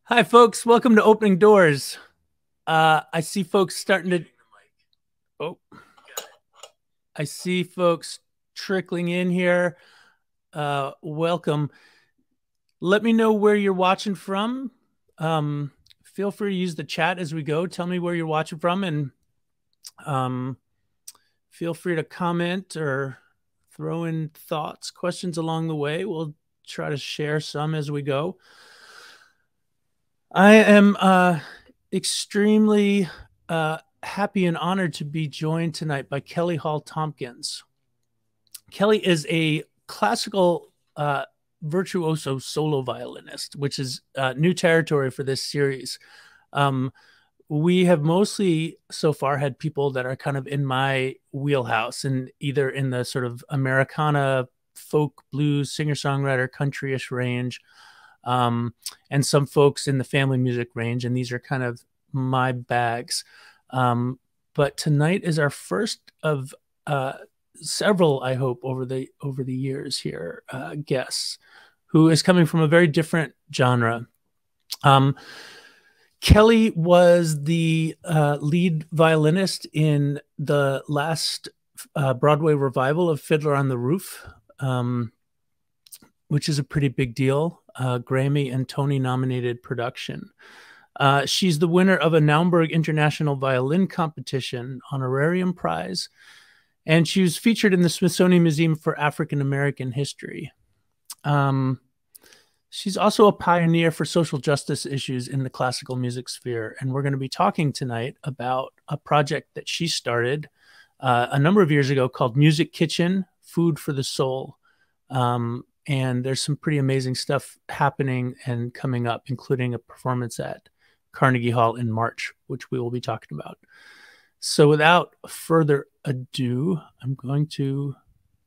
Hi, folks. Welcome to Opening Doors. I see folks starting to. Oh, I see folks trickling in here. Welcome. Let me know where you're watching from. Feel free to use the chat as we go. Tell me where you're watching from, and um, feel free to comment or throw in thoughts, questions along the way. We'll try to share some as we go. I am extremely happy and honored to be joined tonight by Kelly Hall-Tompkins. Kelly is a classical virtuoso solo violinist, which is new territory for this series. We have mostly so far had people that are kind of in my wheelhouse and either in the sort of Americana, folk, blues, singer-songwriter, country-ish range, and some folks in the family music range, and these are kind of my bags. But tonight is our first of several, I hope, over the years here, guests who is coming from a very different genre. Kelly was the lead violinist in the last Broadway revival of Fiddler on the Roof, which is a pretty big deal. Grammy and Tony nominated production. She's the winner of a Naumburg International Violin Competition honorarium prize, and she was featured in the Smithsonian Museum for African American History. She's also a pioneer for social justice issues in the classical music sphere, and we're going to be talking tonight about a project that she started a number of years ago called Music Kitchen, Food for the Soul. And there's some pretty amazing stuff happening and coming up, including a performance at Carnegie Hall in March, which we will be talking about. So without further ado, I'm going to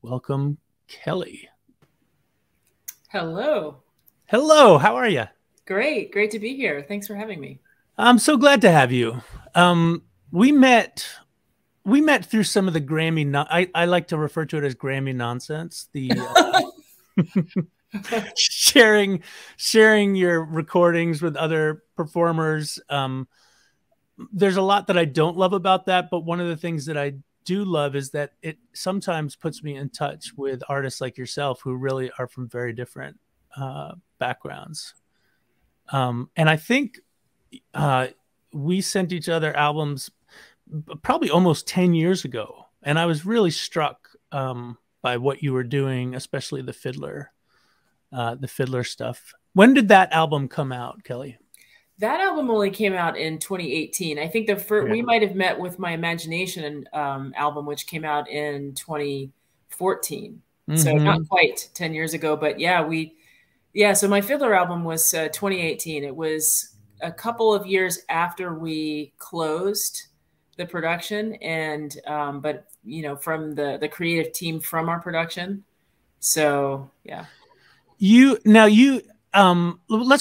welcome Kelly. Hello. Hello, how are you? Great to be here. Thanks for having me. I'm so glad to have you. We met through some of the Grammy. I like to refer to it as Grammy nonsense. The sharing your recordings with other performers. There's a lot that I don't love about that, but one of the things that I do love is that it sometimes puts me in touch with artists like yourself who really are from very different backgrounds. And I think we sent each other albums probably almost 10 years ago, and I was really struck by what you were doing, especially the Fiddler stuff. When did that album come out, Kelly? That album only came out in 2018. I think we might have met with My Imagination album, which came out in 2014. So not quite 10 years ago, but so my Fiddler album was 2018. It was a couple of years after we closed the production, and but from the creative team from our production. So yeah. Let's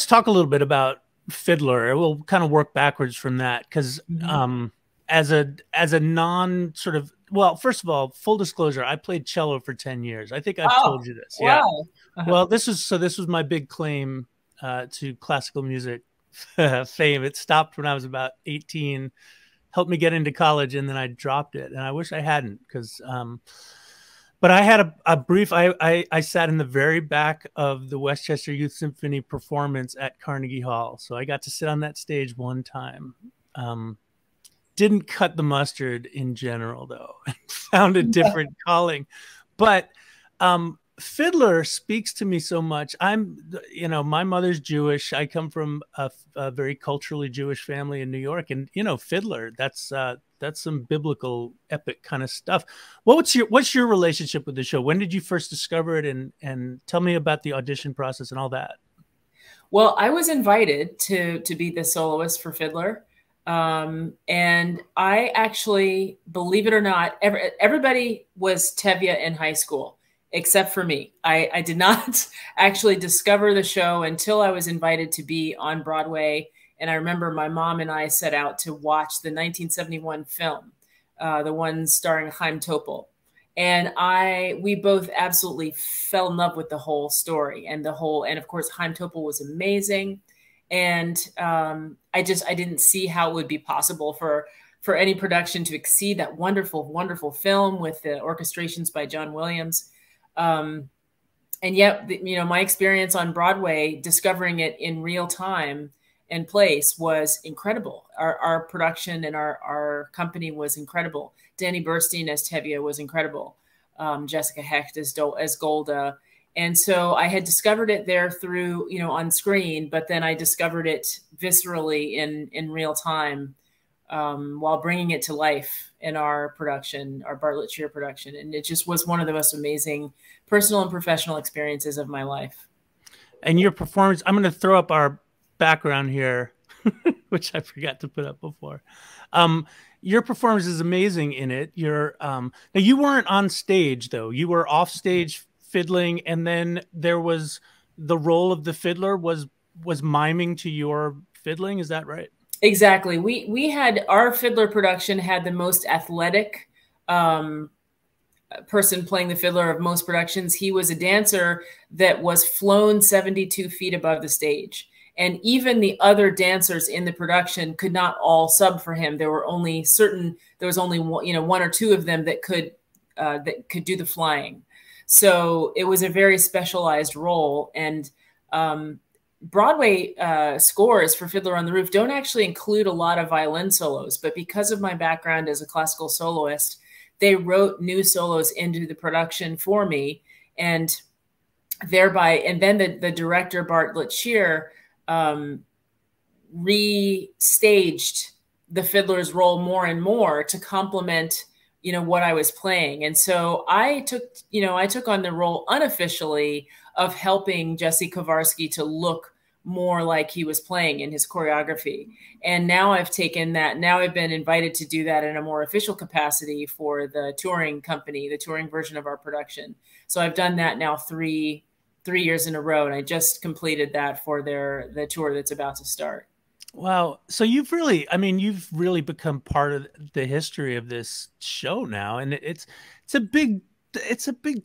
talk a little bit about Fiddler. We'll kind of work backwards from that because as a non sort of, well, first of all, full disclosure, I played cello for 10 years. I think I've told you this. Yeah. Wow. Well, this was my big claim to classical music fame. It stopped when I was about 18, helped me get into college, and then I dropped it. And I wish I hadn't, because but I had a brief, I sat in the very back of the Westchester Youth Symphony performance at Carnegie Hall. So I got to sit on that stage one time. Didn't cut the mustard in general, though. Found a different calling. But Fiddler speaks to me so much. My mother's Jewish. I come from a very culturally Jewish family in New York. And, Fiddler, that's some biblical epic kind of stuff. What's your relationship with the show? When did you first discover it? And tell me about the audition process and all that. Well, I was invited to be the soloist for Fiddler. And I actually, believe it or not, everybody was Tevye in high school, except for me. I did not actually discover the show until I was invited to be on Broadway. And I remember my mom and I set out to watch the 1971 film, the one starring Chaim Topol. And we both absolutely fell in love with the whole story and of course, Chaim Topol was amazing. And I didn't see how it would be possible for any production to exceed that wonderful, wonderful film with the orchestrations by John Williams. And yet, you know, my experience on Broadway, discovering it in real time and place, was incredible. Our production and our company was incredible. Danny Burstein as Tevye was incredible. Jessica Hecht as Golda. And so I had discovered it there through, you know, on screen, but then I discovered it viscerally in real time while bringing it to life in our production, our Bartlett Shear production. And it just was one of the most amazing personal and professional experiences of my life. And your performance, I'm going to throw up our background here, which I forgot to put up before. Your performance is amazing in it. Now you weren't on stage though. You were off stage fiddling, and then there was the role of the fiddler was miming to your fiddling. Is that right? Exactly. We had, our Fiddler production had the most athletic person playing the fiddler of most productions. He was a dancer that was flown 72 feet above the stage. And even the other dancers in the production could not all sub for him. There was only one or two of them that could do the flying. So it was a very specialized role. And Broadway scores for Fiddler on the Roof don't actually include a lot of violin solos, but because of my background as a classical soloist, they wrote new solos into the production for me, and then the director, Bartlett Shear, restaged the fiddler's role more and more to complement, you know, what I was playing. And so I took on the role unofficially of helping Jesse Kowarski to look more like he was playing in his choreography. And now I've taken that. Now I've been invited to do that in a more official capacity for the touring company, the touring version of our production. So I've done that now three years in a row. And I just completed that for the tour that's about to start. Wow. So you've really become part of the history of this show now. And it's a big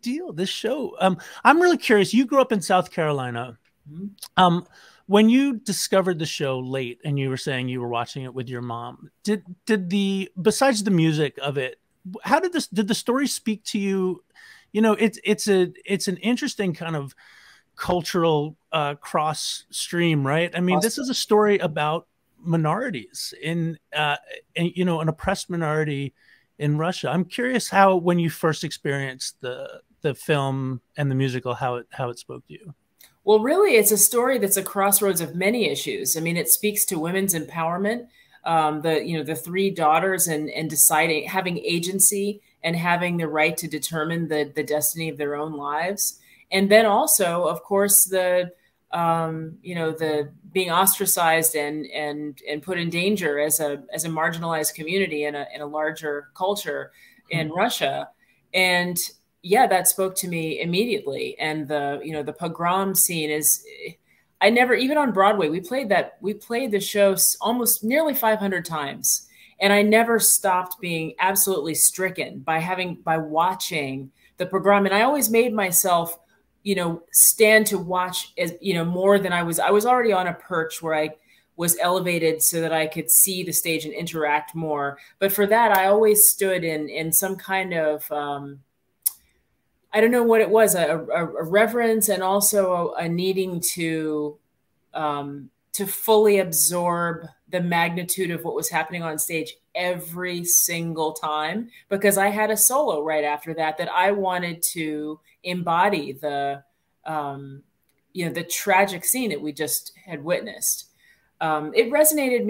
deal, this show. I'm really curious. You grew up in South Carolina. Mm-hmm. When you discovered the show late, and you were saying you were watching it with your mom, besides the music of it, how did the story speak to you? You know, it's an interesting kind of cultural cross stream, right? I mean, awesome. This is a story about minorities in you know, an oppressed minority in Russia. I'm curious how, when you first experienced the film and the musical, how it spoke to you. Well, really, it's a story that's a crossroads of many issues. I mean, it speaks to women's empowerment, the three daughters, and deciding, having agency and having the right to determine the destiny of their own lives. And then also, of course, the being ostracized and put in danger as a marginalized community in a larger culture in Russia. And yeah, that spoke to me immediately. And the pogrom scene is, even on Broadway, we played the show almost nearly 500 times. And I never stopped being absolutely stricken by watching the pogrom. And I always made myself, you know, stand to watch, as, you know, more than I was already on a perch where I was elevated so that I could see the stage and interact more. But for that, I always stood in some kind of, I don't know what it was, a reverence, and also a needing to fully absorb the magnitude of what was happening on stage every single time, because I had a solo right after that I wanted to embody the tragic scene that we just had witnessed. It resonated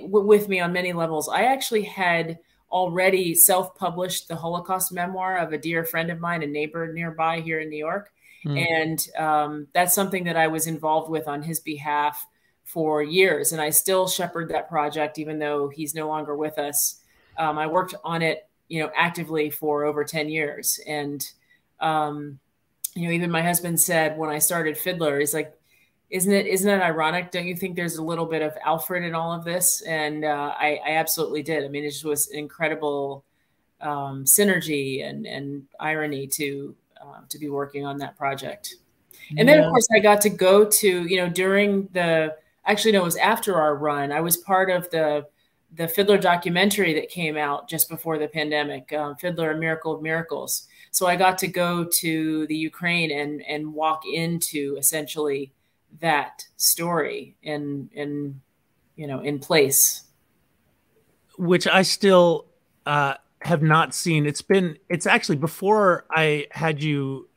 with me on many levels. I actually had already self-published the Holocaust memoir of a dear friend of mine, a neighbor nearby here in New York. And that's something that I was involved with on his behalf for years. And I still shepherd that project, even though he's no longer with us. I worked on it, you know, actively for over 10 years. And, even my husband said when I started Fiddler, he's like, isn't it ironic? Don't you think there's a little bit of Alfred in all of this? And I absolutely did. I mean, it just was an incredible synergy and irony to be working on that project. And then, of course, I got to go to, during actually, no, it was after our run. I was part of the Fiddler documentary that came out just before the pandemic, Fiddler, A Miracle of Miracles. So I got to go to the Ukraine and walk into essentially that story in place. Which I still have not seen. It's actually before I had you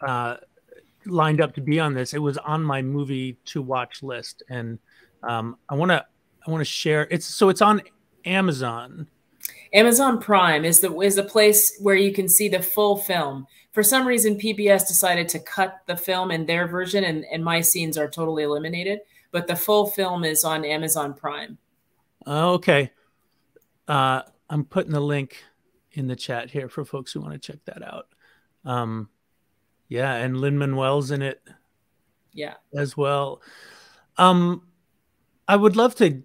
lined up to be on this. It was on my movie to watch list, and I want to share. It's on Amazon. Amazon Prime is the place where you can see the full film. For some reason, PBS decided to cut the film in their version, and my scenes are totally eliminated. But the full film is on Amazon Prime. Okay. I'm putting the link in the chat here for folks who want to check that out. Yeah, and Lin-Manuel's in it. Yeah, as well. I would love to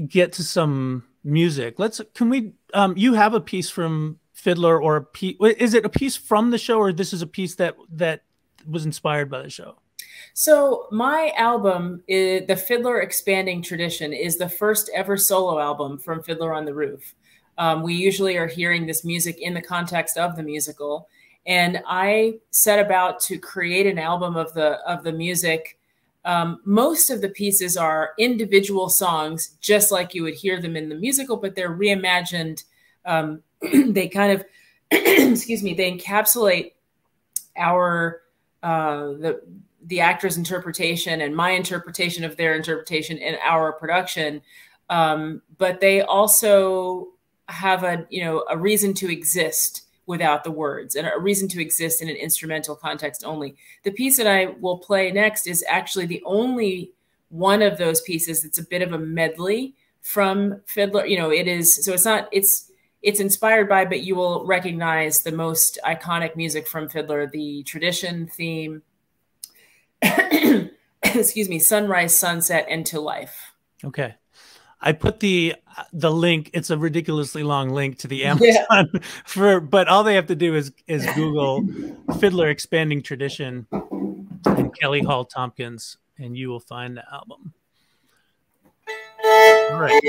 get to some music. You have a piece from Fiddler, or is it a piece from the show, or this is a piece that was inspired by the show? So my album, The Fiddler Expanding Tradition, is the first ever solo album from Fiddler on the Roof. We usually are hearing this music in the context of the musical. And I set about to create an album of the music. Most of the pieces are individual songs, just like you would hear them in the musical, but they're reimagined. They kind of, excuse me, they encapsulate our, the actor's interpretation and my interpretation of their interpretation in our production. But they also have a reason to exist without the words, and a reason to exist in an instrumental context only. The piece that I will play next is actually the only one of those pieces that's a bit of a medley from Fiddler. It is, so it's inspired by, but you will recognize the most iconic music from Fiddler, the tradition theme, excuse me, sunrise, sunset, and to life. Okay. I put the link. It's a ridiculously long link to the Amazon but all they have to do is Google Fiddler Expanding Tradition and Kelly Hall-Tompkins, and you will find the album. All right.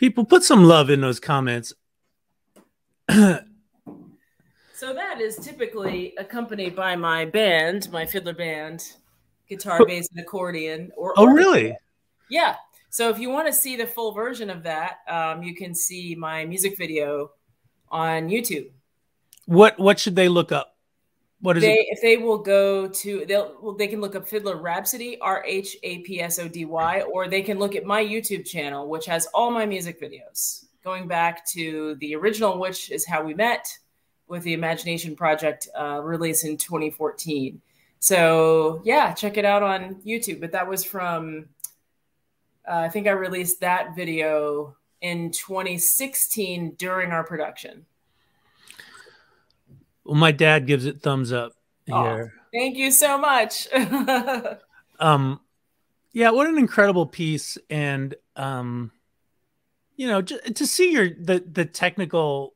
People put some love in those comments. So that is typically accompanied by my band, my fiddler band, guitar, bass, and accordion. Oh, really? Yeah. So if you want to see the full version of that, you can see my music video on YouTube. What should they look up? What is it? If they will go to, they can look up Fiddler Rhapsody, Rhapsody, or they can look at my YouTube channel, which has all my music videos, going back to the original, which is how we met with the Imagination Project, released in 2014. So yeah, check it out on YouTube. But that was from, I think I released that video in 2016 during our production. Well, my dad gives it thumbs up here. Oh, thank you so much. Yeah, what an incredible piece. And you know, to see the technical,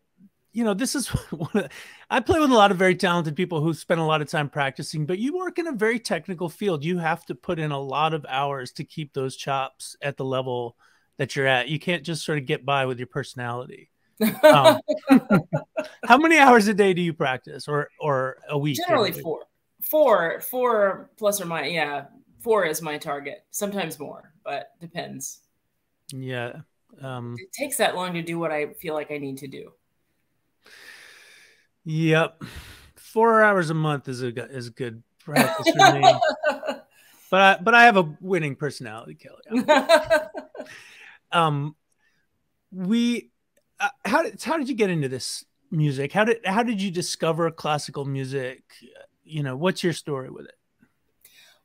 you know, this is I play with a lot of very talented people who spend a lot of time practicing, but you work in a very technical field. You have to put in a lot of hours to keep those chops at the level that you're at. You can't just sort of get by with your personality. How many hours a day do you practice, or a week? Generally four plus or minus. Yeah, 4 is my target. Sometimes more, but depends. Yeah, it takes that long to do what I feel like I need to do. Yep, 4 hours a month is good practice for me. But I have a winning personality, Kelly. How did you get into this music? How did you discover classical music? You know, what's your story with it?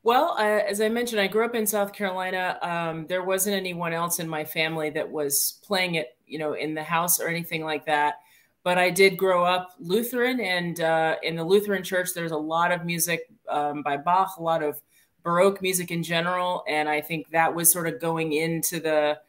Well, as I mentioned, I grew up in South Carolina. There wasn't anyone else in my family that was playing it, you know, in the house or anything like that. But I did grow up Lutheran, and in the Lutheran church, there's a lot of music by Bach, a lot of Baroque music in general, and I think that was sort of going into the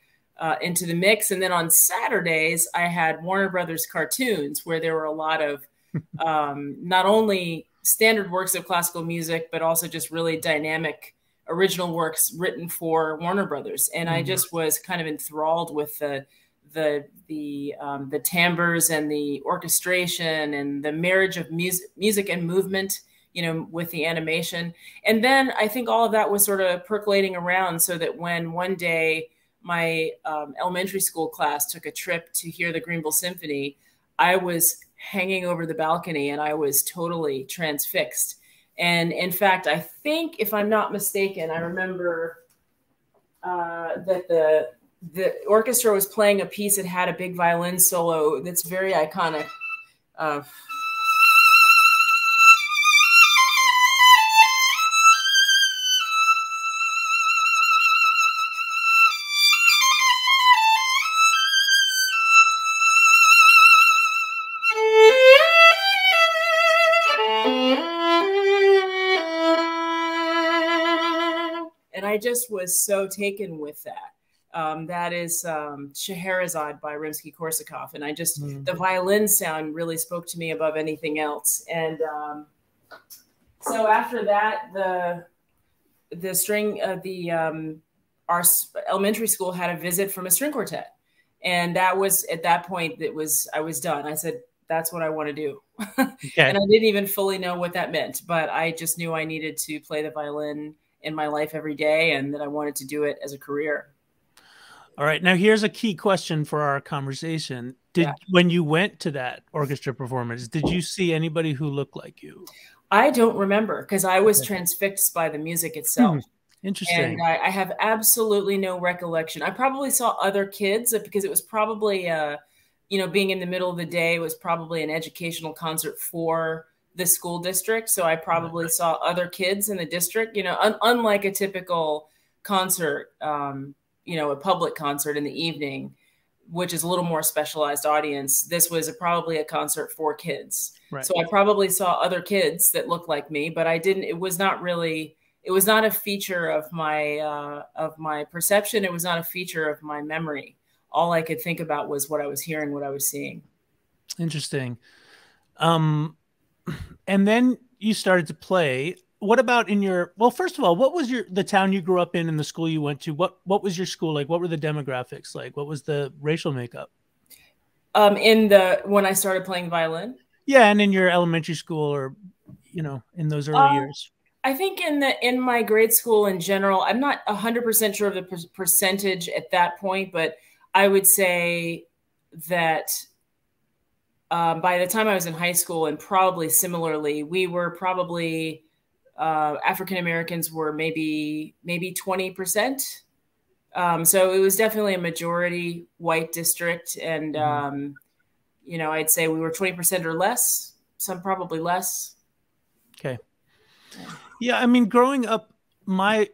mix. And then on Saturdays, I had Warner Brothers cartoons where there were a lot of not only standard works of classical music, but also just really dynamic original works written for Warner Brothers. And I just was kind of enthralled with the timbres and the orchestration and the marriage of music and movement, you know, with the animation. And then I think all of that was sort of percolating around, so that when one day my elementary school class took a trip to hear the Greenville Symphony, I was hanging over the balcony and I was totally transfixed. And in fact, I think, if I'm not mistaken, I remember that the orchestra was playing a piece that had a big violin solo that's very iconic. And I just was so taken with that. That is Scheherazade by Rimsky-Korsakov. And I just, the violin sound really spoke to me above anything else. And so after that, our elementary school had a visit from a string quartet. And that was, at that point, I was done. I said, that's what I want to do. Okay. And I didn't even fully know what that meant, but I just knew I needed to play the violin in my life every day, and that I wanted to do it as a career. All right. Now here's a key question for our conversation. When you went to that orchestra performance, did you see anybody who looked like you? I don't remember, because I was transfixed by the music itself. Interesting. And I have absolutely no recollection. I probably saw other kids, because it was probably, you know, being in the middle of the day, was probably an educational concert for the school district. So I probably saw other kids in the district, you know, unlike a typical concert, you know, a public concert in the evening, which is a little more specialized audience. This was probably a concert for kids. Right. So I probably saw other kids that looked like me, but I didn't, it was not a feature of my perception. It was not a feature of my memory. All I could think about was what I was hearing, what I was seeing. Interesting. And then you started to play. what about in your, well, first of all, what was the town you grew up in and the school you went to? What was your school like? What were the demographics like? What was the racial makeup? When I started playing violin. Yeah, and in your elementary school or, in those early years. I think in my grade school in general, I'm not 100% sure of the percentage at that point, but I would say that by the time I was in high school, and probably similarly, we were probably African Americans were maybe 20%. So it was definitely a majority white district, and I'd say we were 20% or less. Some probably less. Okay. Yeah, I mean, growing up, my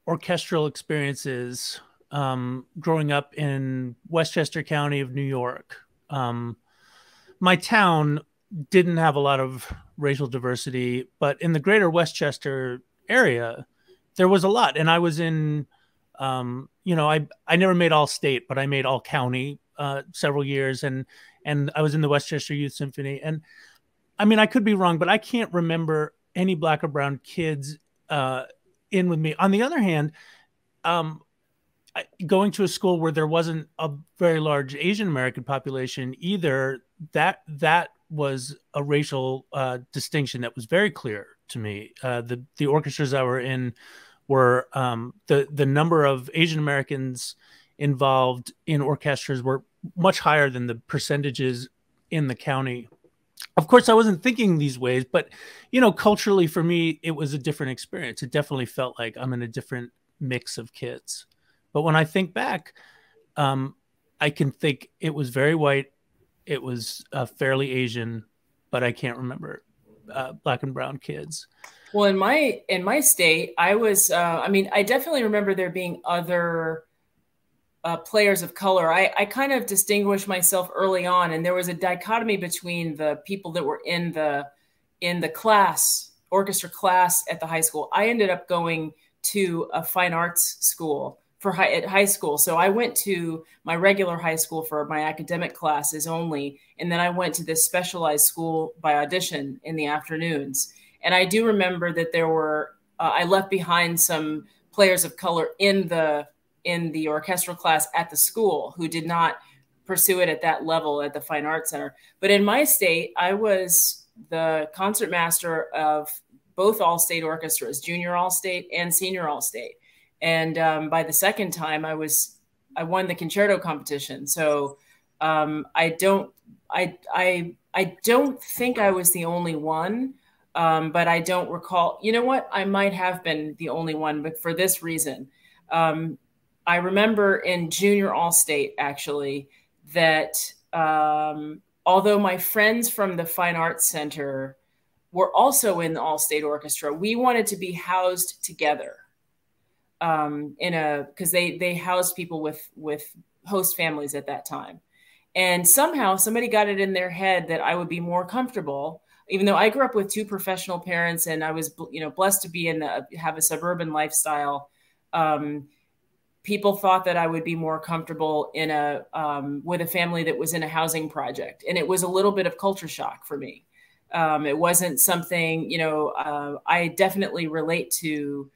orchestral experiences, growing up in Westchester County of New York, my town didn't have a lot of racial diversity, but in the greater Westchester area, there was a lot. And I was in, I never made all state, but I made all county several years, and I was in the Westchester Youth Symphony. And I mean, I could be wrong, but I can't remember any black or brown kids in with me. On the other hand, going to a school where there wasn't a very large Asian American population either, that was a racial distinction that was very clear to me. The orchestras I were in were the number of Asian Americans involved in orchestras were much higher than the percentages in the county. Of course, I wasn't thinking these ways, but, culturally for me, it was a different experience. It definitely felt like I'm in a different mix of kids. But when I think back, I can think it was very white. It was fairly Asian, but I can't remember black and brown kids. Well, in my state, I was, I definitely remember there being other players of color. I kind of distinguished myself early on, and there was a dichotomy between the people that were in the class, orchestra class at the high school. I ended up going to a fine arts school at high school. So I went to my regular high school for my academic classes only, and then I went to this specialized school by audition in the afternoons. And I do remember that there were, I left behind some players of color in the orchestral class at the school who did not pursue it at that level at the Fine Arts Center. But in my state, I was the concertmaster of both all-state orchestras, junior all-state and senior all-state. And by the second time, I won the concerto competition. So I don't think I was the only one. But I don't recall, you know what? I might have been the only one, but for this reason. I remember in junior all-state, actually, that although my friends from the Fine Arts Center were also in the all-state orchestra, we wanted to be housed together because they housed people with host families at that time. And somehow somebody got it in their head that I would be more comfortable, even though I grew up with two professional parents and I was, blessed to have a suburban lifestyle. People thought that I would be more comfortable with a family that was in a housing project. And it was a little bit of culture shock for me. It wasn't something, I definitely relate to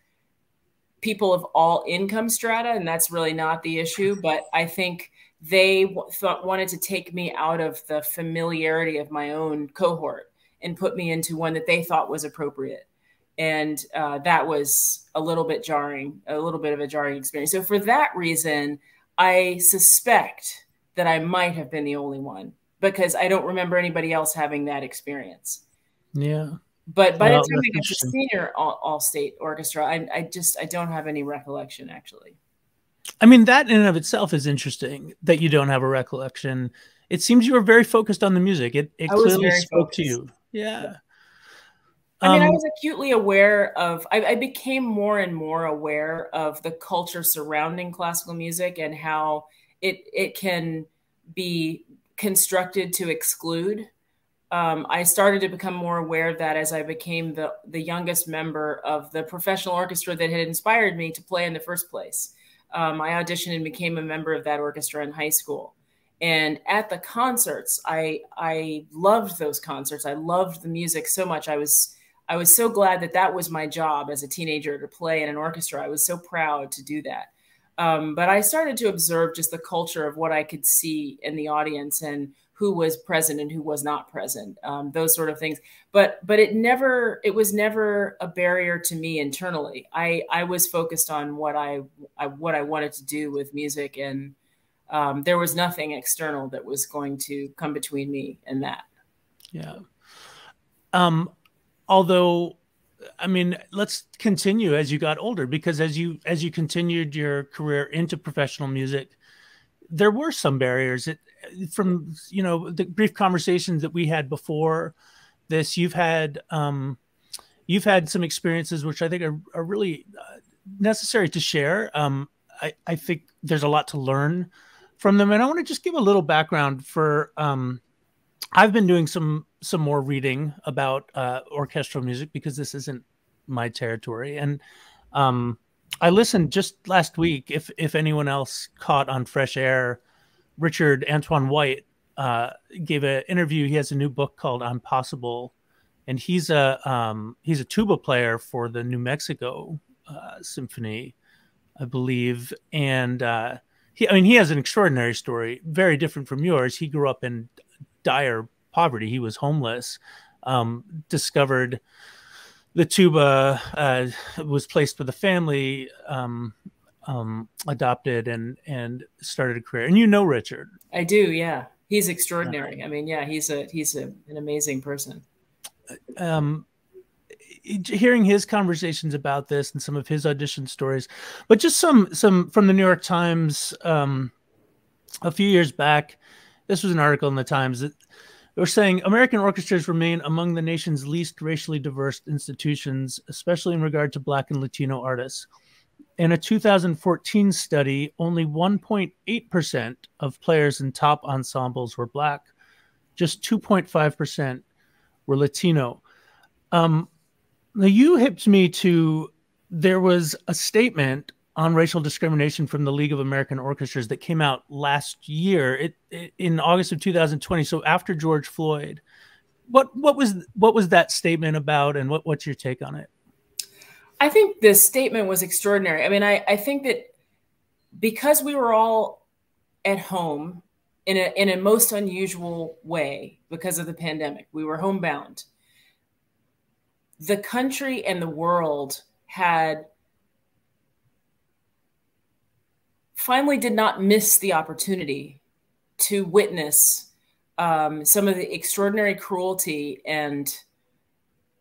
people of all income strata, and that's really not the issue. But I think they wanted to take me out of the familiarity of my own cohort and put me into one that they thought was appropriate. And that was a little bit of a jarring experience. So for that reason, I suspect that I might have been the only one because I don't remember anybody else having that experience. Yeah. But by the time we got to senior all-state orchestra, I don't have any recollection, actually. I mean, that in and of itself is interesting that you don't have a recollection. It seems you were very focused on the music. It clearly spoke to you. Yeah. I mean, I was acutely aware of, I became more and more aware of the culture surrounding classical music and how it can be constructed to exclude. I started to become more aware of that as I became the youngest member of the professional orchestra that had inspired me to play in the first place. I auditioned and became a member of that orchestra in high school. And at the concerts, I loved those concerts. I loved the music so much. I I was so glad that that was my job as a teenager, to play in an orchestra. I was so proud to do that. But I started to observe just the culture of what I could see in the audience and who was present and who was not present, those sort of things. But it was never a barrier to me internally. I was focused on what I wanted to do with music, and there was nothing external that was going to come between me and that. Yeah. Although, I mean, let's continue as you got older, because as you continued your career into professional music, there were some barriers. From, you know, the brief conversations that we had before this, you've had some experiences which I think are really necessary to share. I think there's a lot to learn from them, and I want to just give a little background for. I've been doing some more reading about orchestral music, because this isn't my territory, and I listened just last week. If anyone else caught on Fresh Air, Richard Antoine White gave an interview. He has a new book called "Impossible," and he's a tuba player for the New Mexico Symphony, I believe, and he has an extraordinary story, very different from yours. He grew up in dire poverty. He was homeless, discovered the tuba, was placed with a family, adopted, and started a career. And you know Richard. I do, yeah. He's extraordinary. I mean, yeah, he's an amazing person. Hearing his conversations about this and some of his audition stories, but just some from the New York Times a few years back. This was an article in the Times that they were saying American orchestras remain among the nation's least racially diverse institutions, especially in regard to Black and Latino artists. In a 2014 study, only 1.8% of players in top ensembles were Black. Just 2.5% were Latino. Now, you hipped me to, there was a statement on racial discrimination from the League of American Orchestras that came out last year, in August of 2020. So after George Floyd, what was that statement about, and what's your take on it? I think this statement was extraordinary. I mean, I think that because we were all at home in a most unusual way because of the pandemic, we were homebound. The country and the world finally did not miss the opportunity to witness some of the extraordinary cruelty and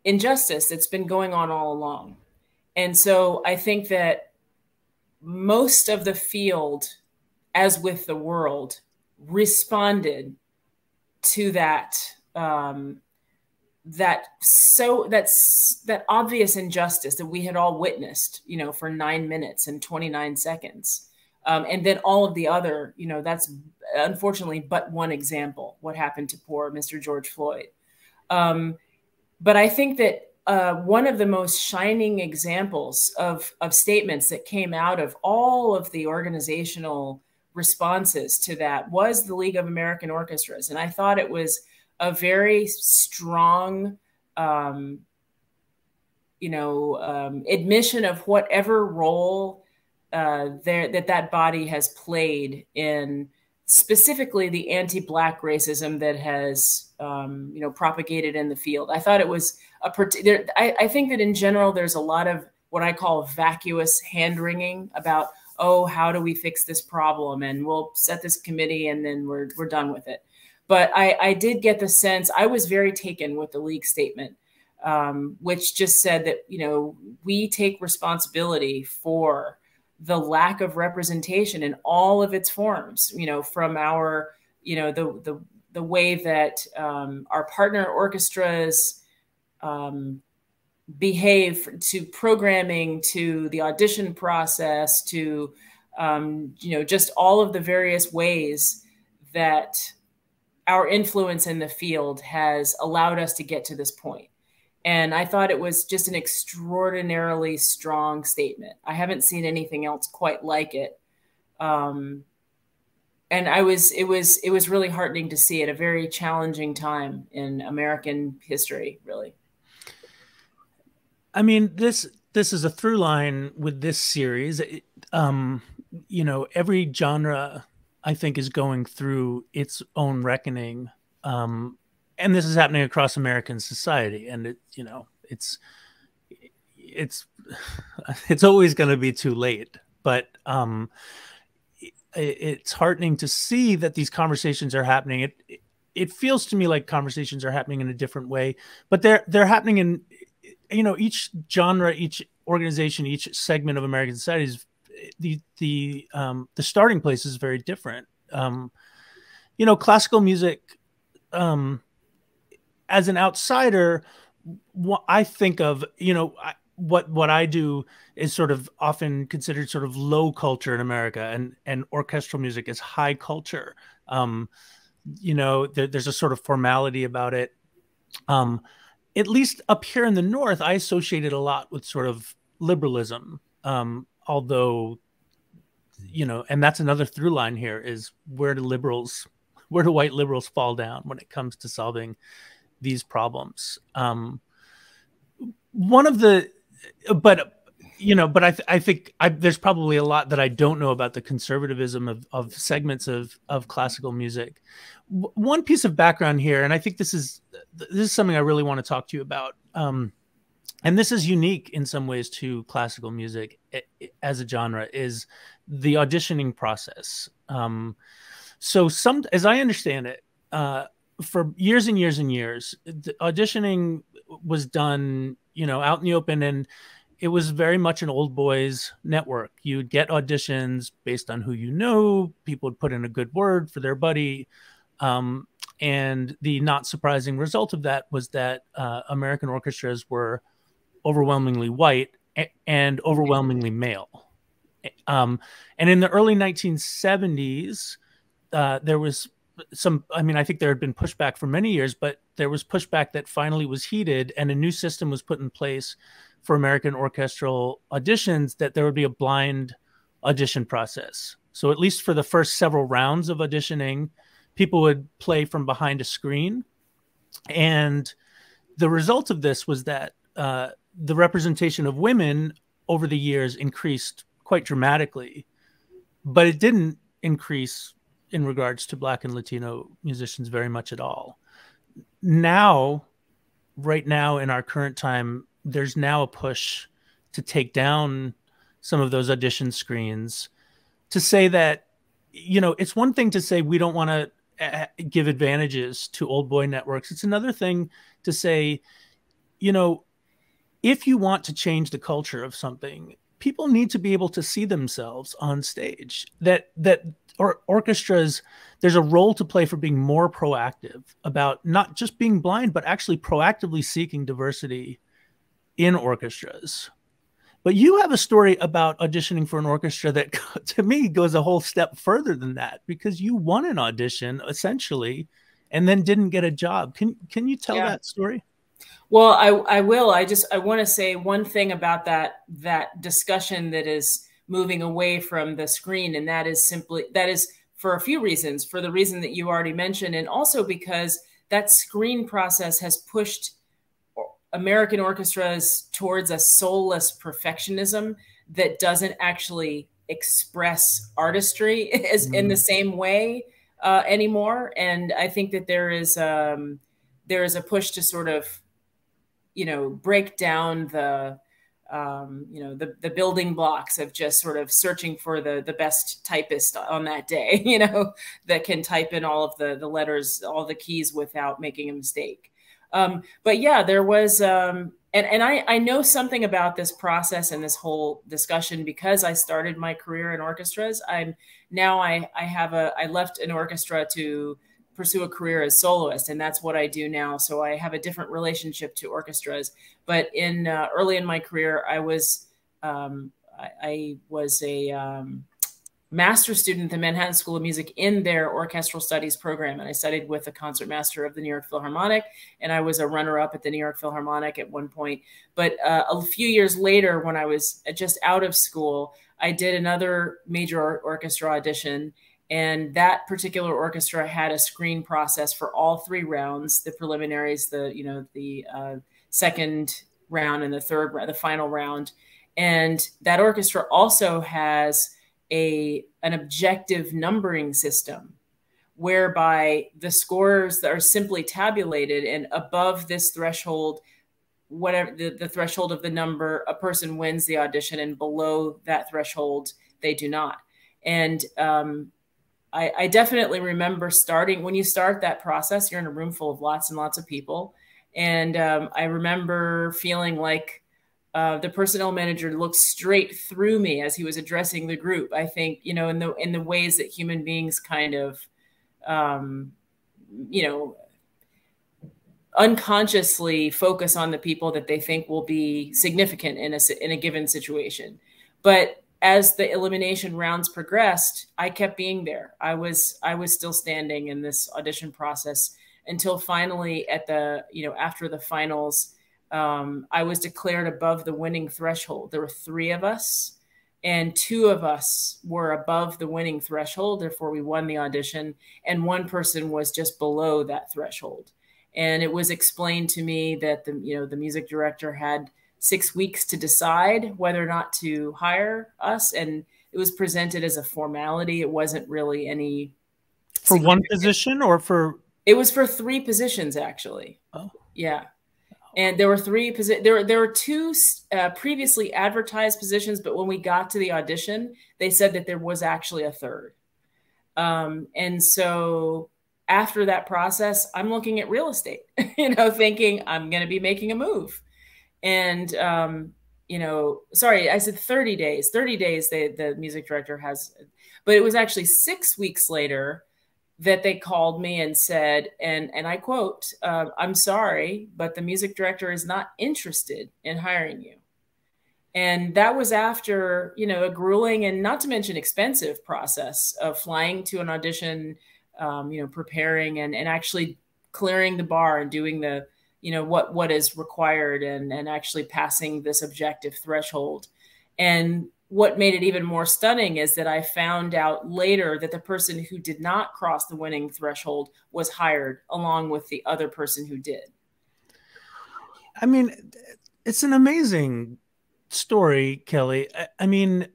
injustice that's been going on all along. And so I think that most of the field, as with the world, responded to that that obvious injustice that we had all witnessed, you know, for 9 minutes and 29 seconds. And then all of the other, you know, that's unfortunately but one example, what happened to poor Mr. George Floyd. But I think that one of the most shining examples of statements that came out of all of the organizational responses to that was the League of American Orchestras. And I thought it was a very strong, admission of whatever role that body has played in specifically the anti-Black racism that has, propagated in the field. I thought it was I think that in general, there's a lot of what I call vacuous hand-wringing about, oh, how do we fix this problem? And we'll set this committee and then we're done with it. But I did get the sense, I was very taken with the League statement, which just said that, you know, we take responsibility for the lack of representation in all of its forms, you know, from our, you know, the way that our partner orchestras behave, to programming, to the audition process, to, just all of the various ways that our influence in the field has allowed us to get to this point. And I thought it was just an extraordinarily strong statement. I haven't seen anything else quite like it. And it was really heartening to see at a very challenging time in American history, really. I mean, this is a through line with this series. You know, every genre I think is going through its own reckoning, and this is happening across American society. And you know, it's it's always going to be too late. But it's heartening to see that these conversations are happening. It feels to me like conversations are happening in a different way, but they're happening in, you know, each genre, each organization, each segment of American society is the starting place is very different. You know, classical music, as an outsider, what I think of, you know, what I do is sort of often considered sort of low culture in America, and orchestral music is high culture. You know, there's a sort of formality about it. At least up here in the North, I associate it a lot with sort of liberalism. Although, you know, and that's another through line here is where do white liberals fall down when it comes to solving these problems? One of the, but you know, but I think there's probably a lot that I don't know about the conservatism of segments of classical music. One piece of background here, and I think this is something I really want to talk to you about, and this is unique in some ways to classical music as a genre, is the auditioning process. So as I understand it, for years and years and years, the auditioning was done, you know, out in the open, and it was very much an old boys network. You'd get auditions based on who you know. People would put in a good word for their buddy. And the not surprising result of that was that American orchestras were overwhelmingly white and overwhelmingly male. And in the early 1970s, there was some, I mean, I think there had been pushback for many years, but there was pushback that finally was heeded, and a new system was put in place for American orchestral auditions, that there would be a blind audition process. So at least for the first several rounds of auditioning, people would play from behind a screen. And the result of this was that the representation of women over the years increased quite dramatically, but it didn't increase in regards to Black and Latino musicians very much at all. Now, right now in our current time, there's now a push to take down some of those audition screens, to say that, you know, it's one thing to say we don't want to give advantages to old boy networks. It's another thing to say, you know, if you want to change the culture of something, people need to be able to see themselves on stage. Or orchestras, there's a role to play for being more proactive about not just being blind, but actually proactively seeking diversity in orchestras. But you have a story about auditioning for an orchestra that, to me, goes a whole step further than that, because you won an audition essentially and then didn't get a job. Can you tell that story? Well, I will. I want to say one thing about that discussion that is moving away from the screen, and that is for a few reasons. For the reason that you already mentioned, and also because that screen process has pushed American orchestras towards a soulless perfectionism that doesn't actually express artistry in the same way anymore. And I think that there is a push to sort of, you know, break down the building blocks of just sort of searching for the best typist on that day, you know, that can type in all of the letters, all the keys without making a mistake. But yeah, there was, and I know something about this process and this whole discussion because I started my career in orchestras. I left an orchestra to pursue a career as soloist, and that's what I do now. So I have a different relationship to orchestras. But early in my career, I was a master's student at the Manhattan School of Music in their orchestral studies program. And I studied with a concertmaster of the New York Philharmonic, and I was a runner-up at the New York Philharmonic at one point. But a few years later, when I was just out of school, I did another major orchestra audition. And that particular orchestra had a screen process for all three rounds: the preliminaries, the second round and the final round. And that orchestra also has an objective numbering system whereby the scores that are simply tabulated, and above this threshold, whatever the threshold of the number, a person wins the audition, and below that threshold, they do not. And I definitely remember when you start that process, you're in a room full of lots and lots of people. And I remember feeling like the personnel manager looked straight through me as he was addressing the group. I think, in the ways that human beings kind of, unconsciously focus on the people that they think will be significant in a given situation. But as the elimination rounds progressed, I kept being there. I was still standing in this audition process until finally after the finals, I was declared above the winning threshold. There were 3 of us, and 2 of us were above the winning threshold. Therefore, we won the audition, and 1 person was just below that threshold. And it was explained to me that the music director had 6 weeks to decide whether or not to hire us. And it was presented as a formality. It wasn't really any. For one position or for? It was for 3 positions, actually. Oh. Yeah. And there were 3 there were 2 previously advertised positions, but when we got to the audition, they said that there was actually a 3rd. And so after that process, I'm looking at real estate, thinking I'm going to be making a move. And, sorry, I said 30 days. 30 days the music director has, but it was actually 6 weeks later that they called me and said, and I quote, "I'm sorry, but the music director is not interested in hiring you." And that was after, a grueling and not to mention expensive process of flying to an audition, preparing and actually clearing the bar and doing the, what is required and actually passing this objective threshold. And what made it even more stunning is that I found out later that the person who did not cross the winning threshold was hired along with the other person who did. I mean, it's an amazing story, Kelly. I mean,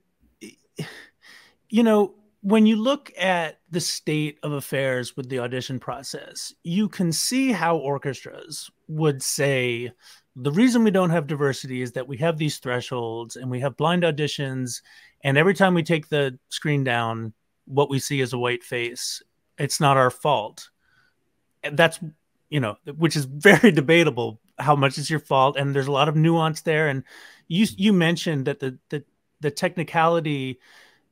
when you look at the state of affairs with the audition process, you can see how orchestras would say, the reason we don't have diversity is that we have these thresholds and we have blind auditions. And every time we take the screen down, what we see is a white face. It's not our fault. And that's, which is very debatable, how much is your fault. And there's a lot of nuance there. And you mentioned that the technicality,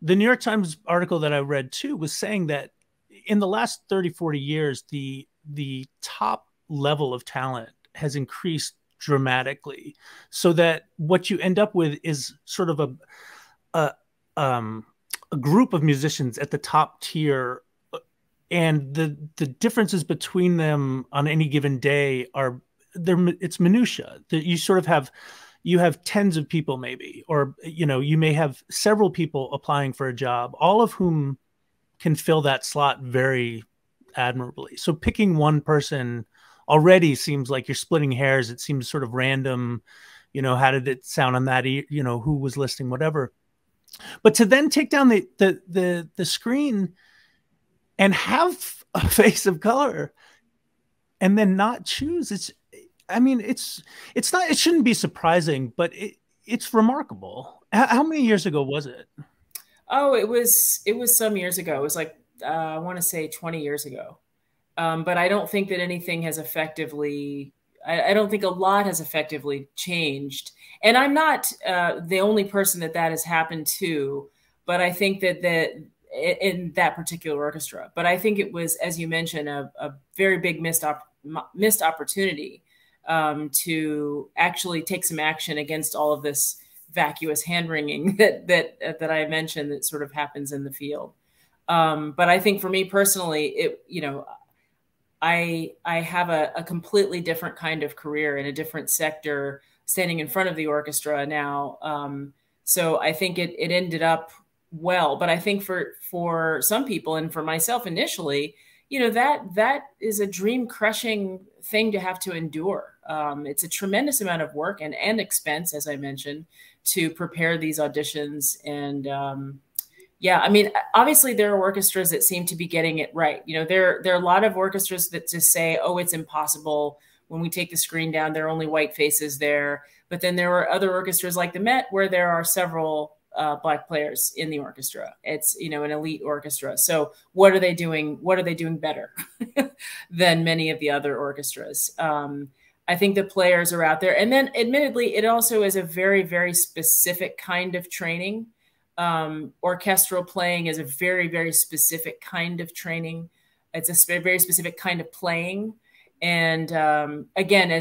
the New York Times article that I read too was saying that in the last 30, 40 years, the top level of talent has increased dramatically, so that what you end up with is sort of a group of musicians at the top tier, and the differences between them on any given day it's minutia. That you sort of you have tens of people maybe, or you may have several people applying for a job, all of whom can fill that slot very admirably. So picking one person already seems like you're splitting hairs. It seems sort of random. How did it sound on that? Who was listening, whatever. But to then take down the screen and have a face of color and then not choose, it shouldn't be surprising, but it's remarkable. How many years ago was it? Oh, it was some years ago. It was like, I want to say 20 years ago. But I don't think that anything has I don't think a lot has effectively changed. And I'm not the only person that has happened to, but I think that in that particular orchestra, but I think it was, as you mentioned, a very big missed opportunity to actually take some action against all of this vacuous hand wringing that I mentioned that sort of happens in the field. But I think for me personally, I have a completely different kind of career in a different sector, standing in front of the orchestra now. So I think it ended up well, but I think for some people and for myself initially, you know, that is a dream crushing thing to have to endure. It's a tremendous amount of work and expense, as I mentioned, to prepare these auditions. And yeah, I mean, obviously there are orchestras that seem to be getting it right. You know, there are a lot of orchestras that just say, oh, it's impossible. When we take the screen down, there are only white faces there. But then there are other orchestras like the Met where there are several Black players in the orchestra. It's, you know, an elite orchestra. So what are they doing? What are they doing better than many of the other orchestras? I think the players are out there. And then admittedly, it also is a very, very specific kind of training. Orchestral playing is a very, very specific kind of training. It's a very specific kind of playing. And again,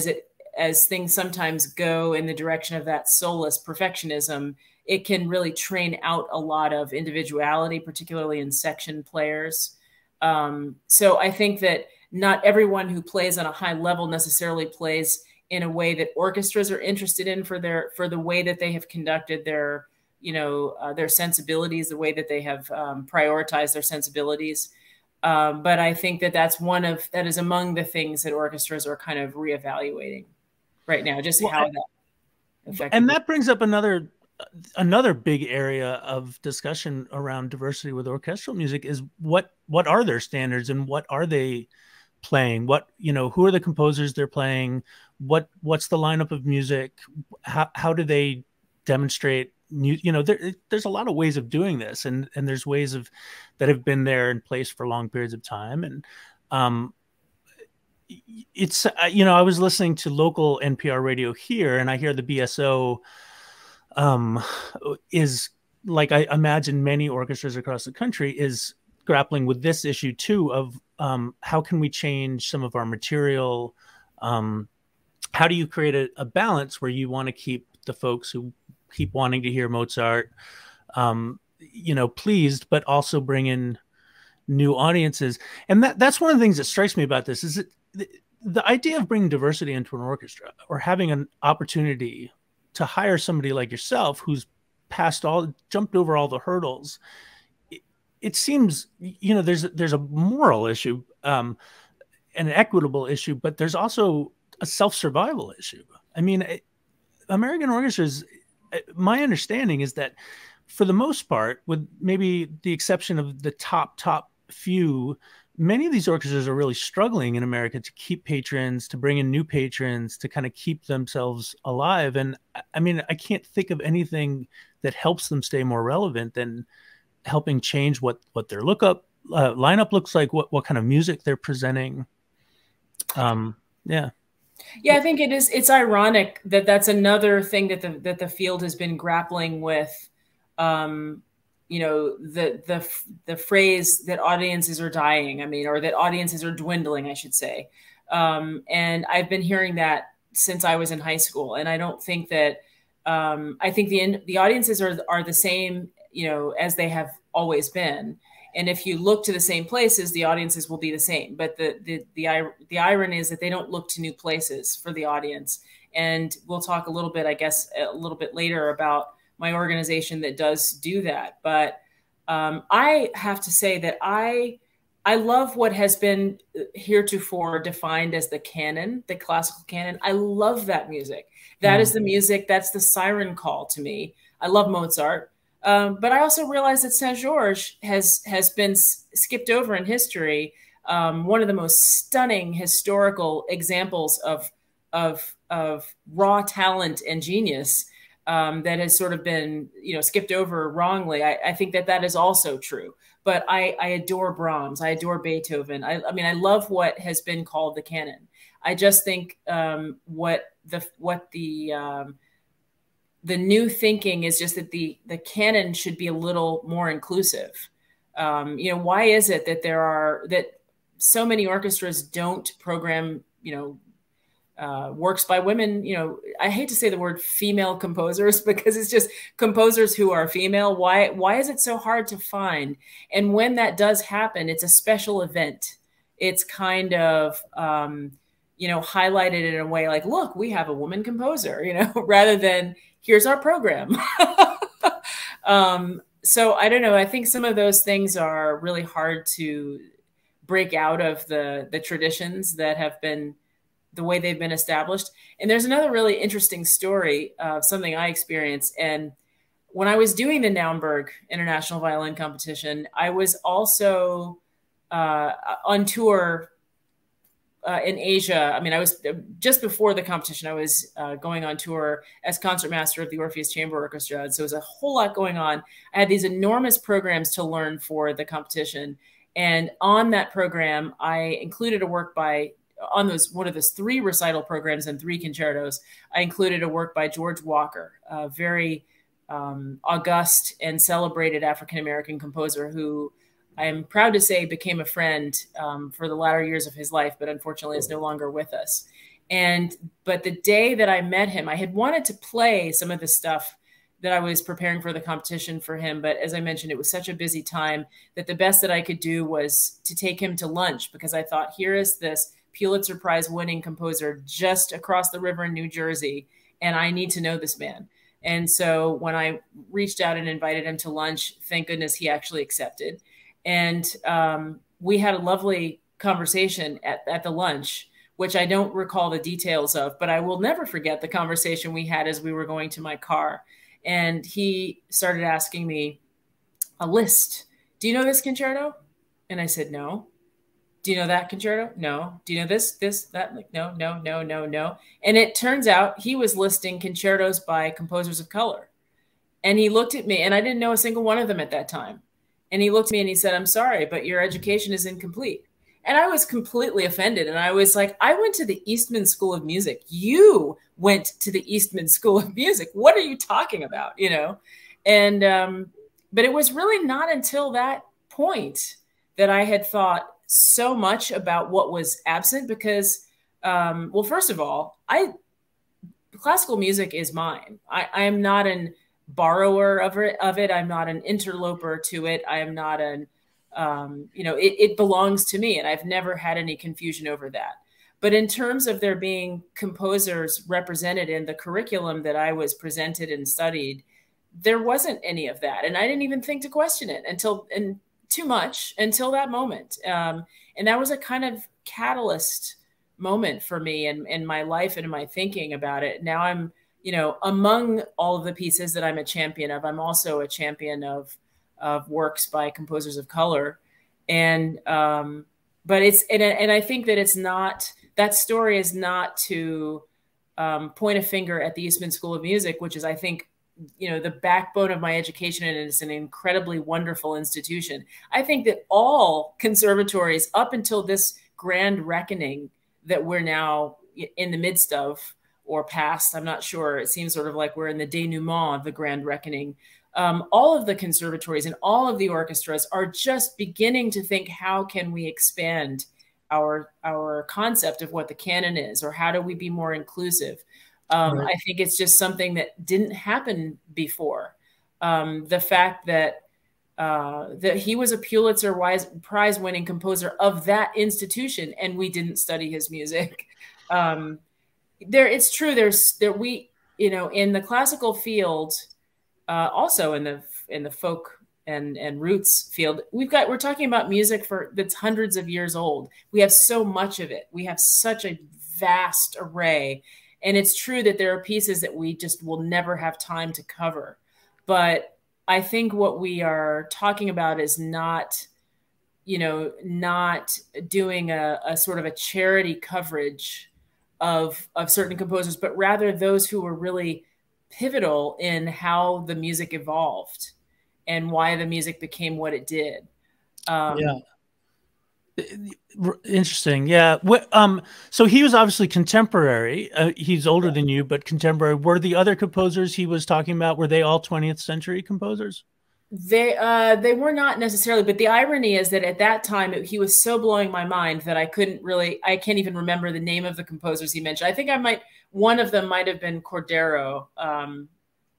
as things sometimes go in the direction of that soulless perfectionism, it can really train out a lot of individuality, particularly in section players. So I think that not everyone who plays on a high level necessarily plays in a way that orchestras are interested in for the way that they have conducted their, you know, their sensibilities, the way that they have prioritized their sensibilities. But I think that that is among the things that orchestras are kind of reevaluating right now, just how that affects. And that brings up another big area of discussion around diversity with orchestral music is what are their standards and what are they playing? What, you know, who are the composers they're playing? What's the lineup of music? How do they demonstrate? You know, there's a lot of ways of doing this, and there's ways that have been there in place for long periods of time. And it's, you know, I was listening to local NPR radio here, and I hear the BSO is, like I imagine many orchestras across the country, is grappling with this issue too of how can we change some of our material? How do you create a balance where you want to keep the folks who keep wanting to hear Mozart, you know, pleased, but also bring in new audiences? And that's one of the things that strikes me about this is that the idea of bringing diversity into an orchestra, or having an opportunity to hire somebody like yourself who's jumped over all the hurdles. It seems, you know, there's a moral issue, an equitable issue, but there's also a self-survival issue. I mean, American orchestras, my understanding is that for the most part, with maybe the exception of the top few, many of these orchestras are really struggling in America to keep patrons, to bring in new patrons, to kind of keep themselves alive. And I mean, I can't think of anything that helps them stay more relevant than helping change what their lineup looks like, what kind of music they're presenting. Yeah, I think it's ironic that that's another thing that the field has been grappling with. You know, the phrase that audiences are dying, I mean, or that audiences are dwindling, I should say. And I've been hearing that since I was in high school. And I don't think that, I think the audiences are the same, you know, as they have always been. And if you look to the same places, the audiences will be the same. But the irony is that they don't look to new places for the audience. And we'll talk a little bit, I guess, a little bit later about my organization that does do that. But I have to say that I love what has been heretofore defined as the canon, the classical canon. I love that music. That is the music. That's the siren call to me. I love Mozart. But I also realize that Saint-Georges has been skipped over in history. One of the most stunning historical examples of raw talent and genius that has sort of been, you know, skipped over wrongly. I think that is also true. But I adore Brahms. I adore Beethoven. I mean, I love what has been called the canon. I just think what the new thinking is just that the canon should be a little more inclusive. You know, why is it that so many orchestras don't program, you know, works by women? You know, I hate to say the word female composers because it's just composers who are female. Why is it so hard to find? And when that does happen, it's a special event. It's kind of, you know, highlighted in a way like, look, we have a woman composer, you know, rather than here's our program. So I don't know. I think some of those things are really hard to break out of the traditions that have been the way they've been established. And there's another really interesting story of something I experienced. And when I was doing the Naumburg International Violin Competition, I was also on tour in Asia. I mean, I was just before the competition, I was going on tour as concertmaster of the Orpheus Chamber Orchestra. And so there was a whole lot going on. I had these enormous programs to learn for the competition. And on that program, I included a work by, on one of those 3 recital programs and 3 concertos, I included a work by George Walker, a very august and celebrated African-American composer who I am proud to say became a friend for the latter years of his life, but unfortunately is no longer with us. But the day that I met him, I had wanted to play some of the stuff that I was preparing for the competition for him. But as I mentioned, it was such a busy time that the best that I could do was to take him to lunch, because I thought, here is this Pulitzer Prize winning composer just across the river in New Jersey, and I need to know this man. And so when I reached out and invited him to lunch, thank goodness he actually accepted. And we had a lovely conversation at the lunch, which I don't recall the details of, but I will never forget the conversation we had as we were going to my car. And he started asking me a list. Do you know this concerto? And I said, no. Do you know that concerto? No. Do you know this, that? Like, no, no, no, no, no. And it turns out he was listing concertos by composers of color. And he looked at me, and I didn't know a single one of them at that time. And he looked at me and he said, I'm sorry, but your education is incomplete. And I was completely offended. And I was like, I went to the Eastman School of Music. You went to the Eastman School of Music. What are you talking about? You know? And, but it was really not until that point that I had thought so much about what was absent, because, well, first of all, classical music is mine. I am not an borrower of it. I'm not an interloper to it. I am not an, you know, it belongs to me, and I've never had any confusion over that. But in terms of there being composers represented in the curriculum that I was presented and studied, there wasn't any of that. And I didn't even think to question it until that moment. And that was a kind of catalyst moment for me in my life and in my thinking about it. Now I'm, you know, among all of the pieces that I'm a champion of, I'm also a champion of works by composers of color. And, but and I think that it's not, that story is not to point a finger at the Eastman School of Music, which is, I think, you know, the backbone of my education, and it's an incredibly wonderful institution. I think that all conservatories up until this grand reckoning that we're now in the midst of, or past, I'm not sure. It seems sort of like we're in the denouement of the grand reckoning. All of the conservatories and all of the orchestras are just beginning to think, how can we expand our concept of what the canon is, or how do we be more inclusive? Right. I think it's just something that didn't happen before. The fact that he was a Pulitzer Prize winning composer of that institution, and we didn't study his music. It's true. You know, in the classical field, also in the folk and roots field, we're talking about music that's hundreds of years old. We have so much of it. We have such a vast array. And it's true that there are pieces that we just will never have time to cover. But I think what we are talking about is not, you know, not doing a sort of a charity coverage of certain composers, but rather those who were really pivotal in how the music evolved and why the music became what it did. Yeah. Interesting. Yeah. So he was obviously contemporary. He's older than you, but contemporary. Were the other composers he was talking about, were they all 20th century composers? They were not necessarily, but the irony is that at that time, he was so blowing my mind that I can't even remember the name of the composers he mentioned. I think one of them might have been Cordero,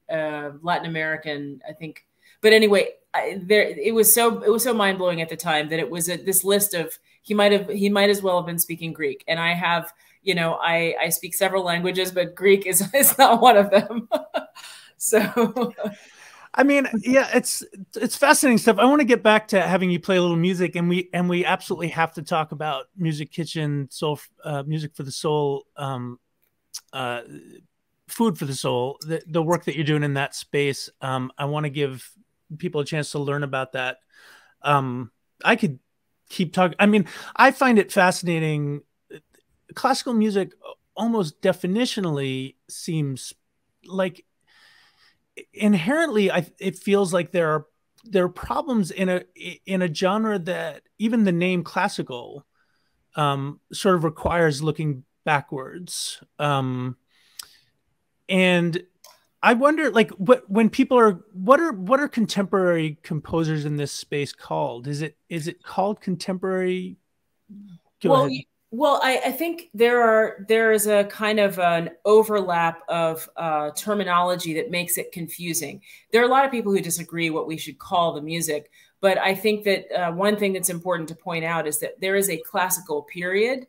Latin American, I think. But anyway, it was so mind blowing at the time that it was this list of, he might as well have been speaking Greek. And I have, you know, I speak several languages, but Greek is not one of them. So I mean, yeah, it's fascinating stuff. I want to get back to having you play a little music, and we absolutely have to talk about Music Kitchen, soul, music for the soul, uh, food for the soul, the work that you're doing in that space. I want to give people a chance to learn about that. I could keep talking. I mean, I find it fascinating. Classical music almost definitionally seems like inherently, it feels like there are problems in a genre that even the name classical sort of requires looking backwards. And I wonder, like, when people are, what are contemporary composers in this space called? Is it called contemporary? Go ahead. Well, I think there is a kind of an overlap of terminology that makes it confusing. There are a lot of people who disagree what we should call the music, but I think that one thing that's important to point out is that there is a classical period,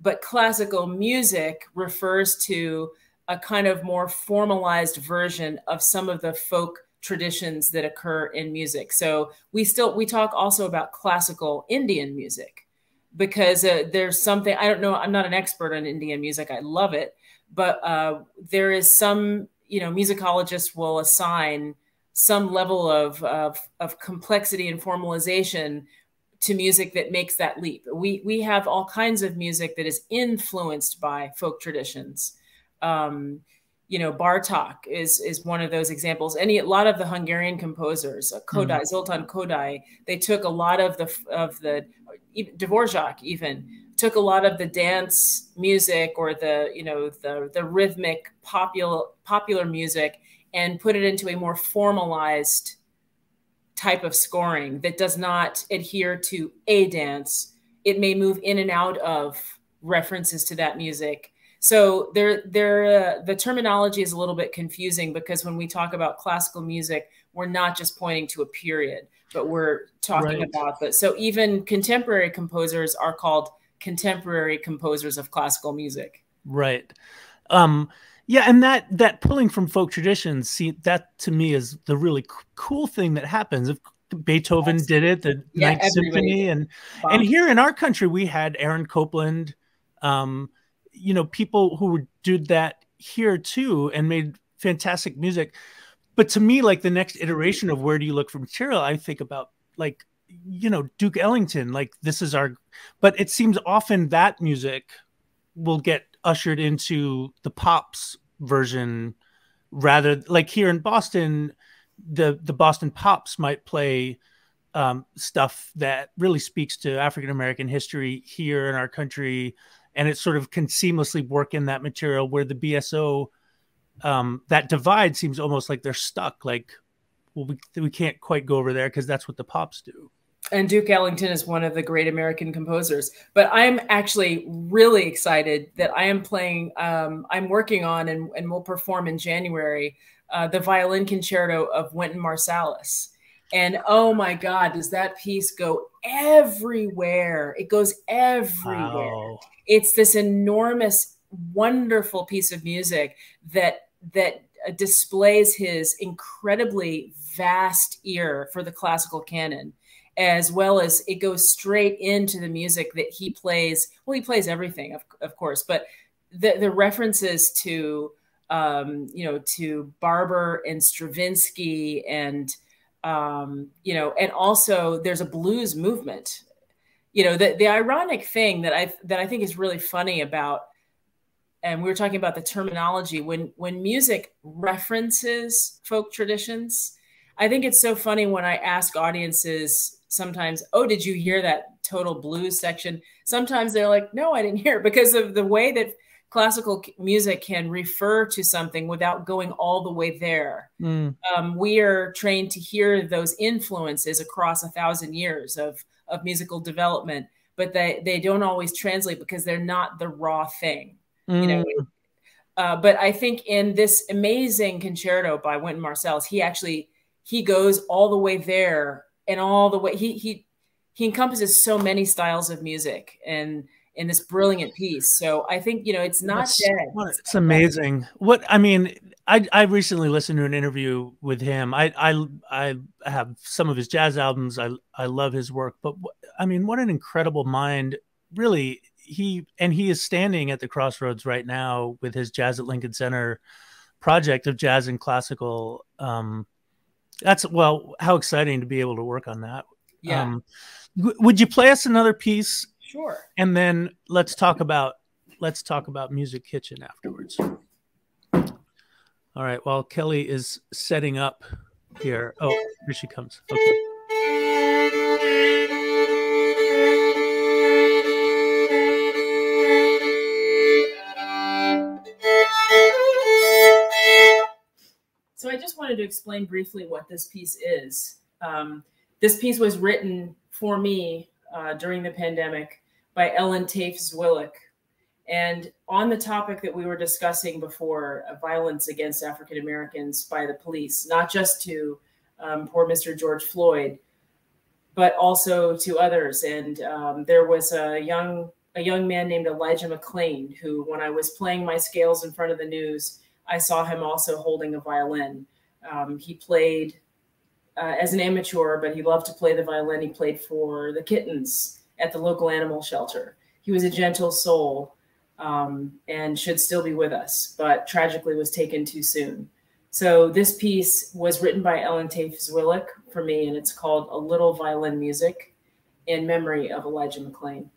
but classical music refers to a kind of more formalized version of some of the folk traditions that occur in music. So we talk also about classical Indian music, because there's something, I don't know, I'm not an expert on Indian music. I love it. But there is some, musicologists will assign some level of complexity and formalization to music that makes that leap. We have all kinds of music that is influenced by folk traditions. Bartók is one of those examples. A lot of the Hungarian composers, Kodály, Zoltán Kodály, they took a lot of the Dvorak even took a lot of the dance music or the rhythmic popular music and put it into a more formalized type of scoring that does not adhere to a dance. It may move in and out of references to that music. So the terminology is a little bit confusing, because when we talk about classical music, we're not just pointing to a period, but we're talking about that. So even contemporary composers are called contemporary composers of classical music. Right. Yeah, and that pulling from folk traditions, see, that to me is the really cool thing that happens. If Beethoven did it, the Ninth Symphony, and here in our country we had Aaron Copland, people who did that here too and made fantastic music. But to me, like, the next iteration of where do you look for material, I think about, like, Duke Ellington, like, this is our, but it seems often that music will get ushered into the pops version, rather, like here in Boston, the Boston Pops might play stuff that really speaks to African-American history here in our country, and it sort of can seamlessly work in that material, where the BSO, that divide seems almost like they're stuck. Like, well, we can't quite go over there because that's what the pops do. And Duke Ellington is one of the great American composers. But I'm actually really excited that I am playing, I'm working on and will perform in January, the Violin Concerto of Wynton Marsalis. And oh my God, does that piece go everywhere? It goes everywhere. Wow. It's this enormous, wonderful piece of music that displays his incredibly vast ear for the classical canon, as well as it goes straight into the music that he plays. Well, he plays everything, of course, but the references to, to Barber and Stravinsky and, and also there's a blues movement. The ironic thing that I think is really funny about, and we were talking about the terminology, when music references folk traditions, I think it's so funny when I ask audiences sometimes, oh, did you hear that total blues section? Sometimes they're like, no, I didn't hear it, because of the way that classical music can refer to something without going all the way there. We are trained to hear those influences across 1,000 years of musical development, but they don't always translate because they're not the raw thing. But I think in this amazing concerto by Wynton Marsalis, he goes all the way there, and all the way he encompasses so many styles of music, and in this brilliant piece. So I think, you know, it's not dead. It's amazing. What I mean, I recently listened to an interview with him. I have some of his jazz albums. I love his work, but I mean, what an incredible mind! Really, he is standing at the crossroads right now with his Jazz at Lincoln Center project of jazz and classical. That's, well, how exciting to be able to work on that. Yeah. Would you play us another piece? Sure. And then let's talk about Music Kitchen afterwards. All right. While Kelly is setting up here. Oh, here she comes. Okay. So I just wanted to explain briefly what this piece is. This piece was written for me during the pandemic by Ellen Tafe-Zwillik. And on the topic that we were discussing before, violence against African Americans by the police, not just to poor Mr. George Floyd, but also to others. And there was a young man named Elijah Mclean, who, when I was playing my scales in front of the news, I saw him also holding a violin. He played as an amateur, but he loved to play the violin. He played for the kittens at the local animal shelter. He was a gentle soul and should still be with us, but tragically was taken too soon. So this piece was written by Ellen Tafe-Zwillik for me, and it's called A Little Violin Music in memory of Elijah Mclean.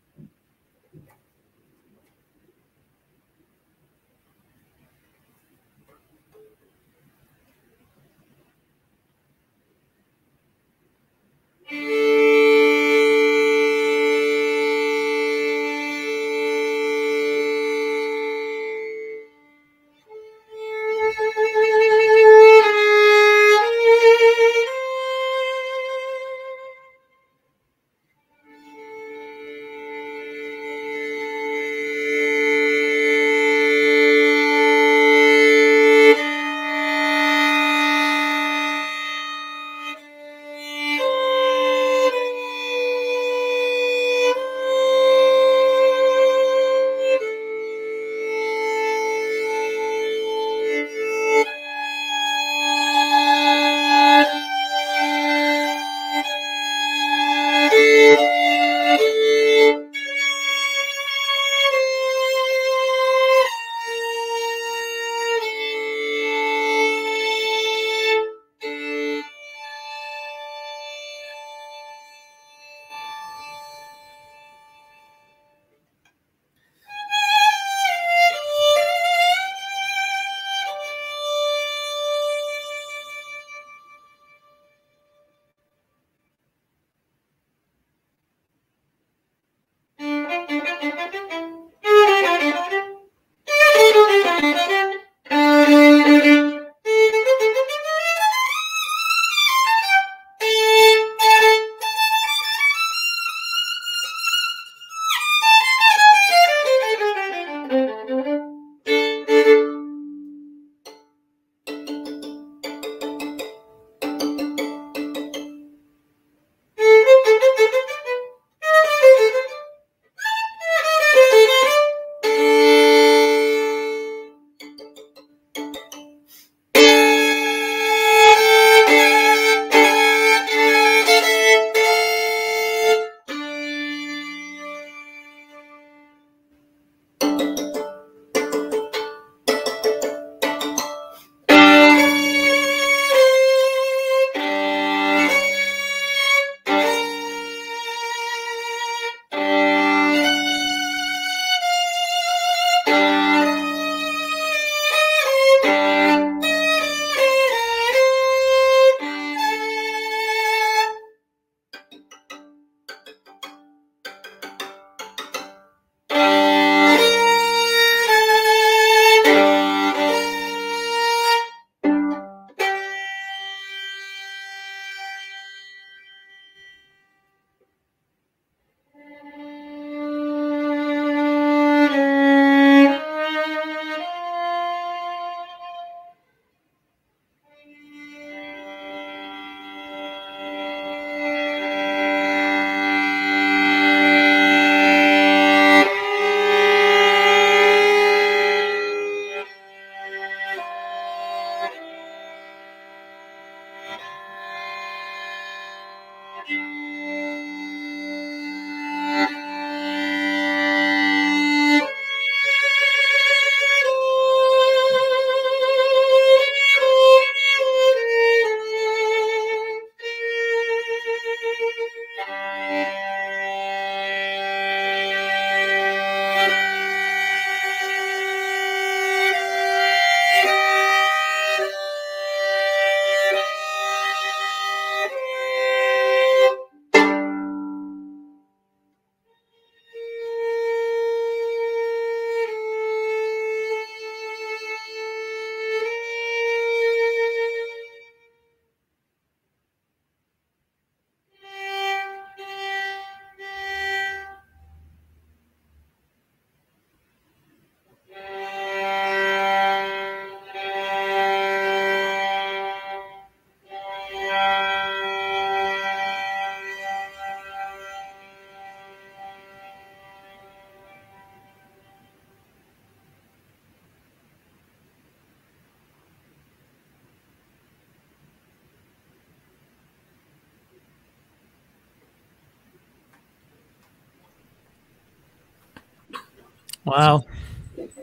Wow,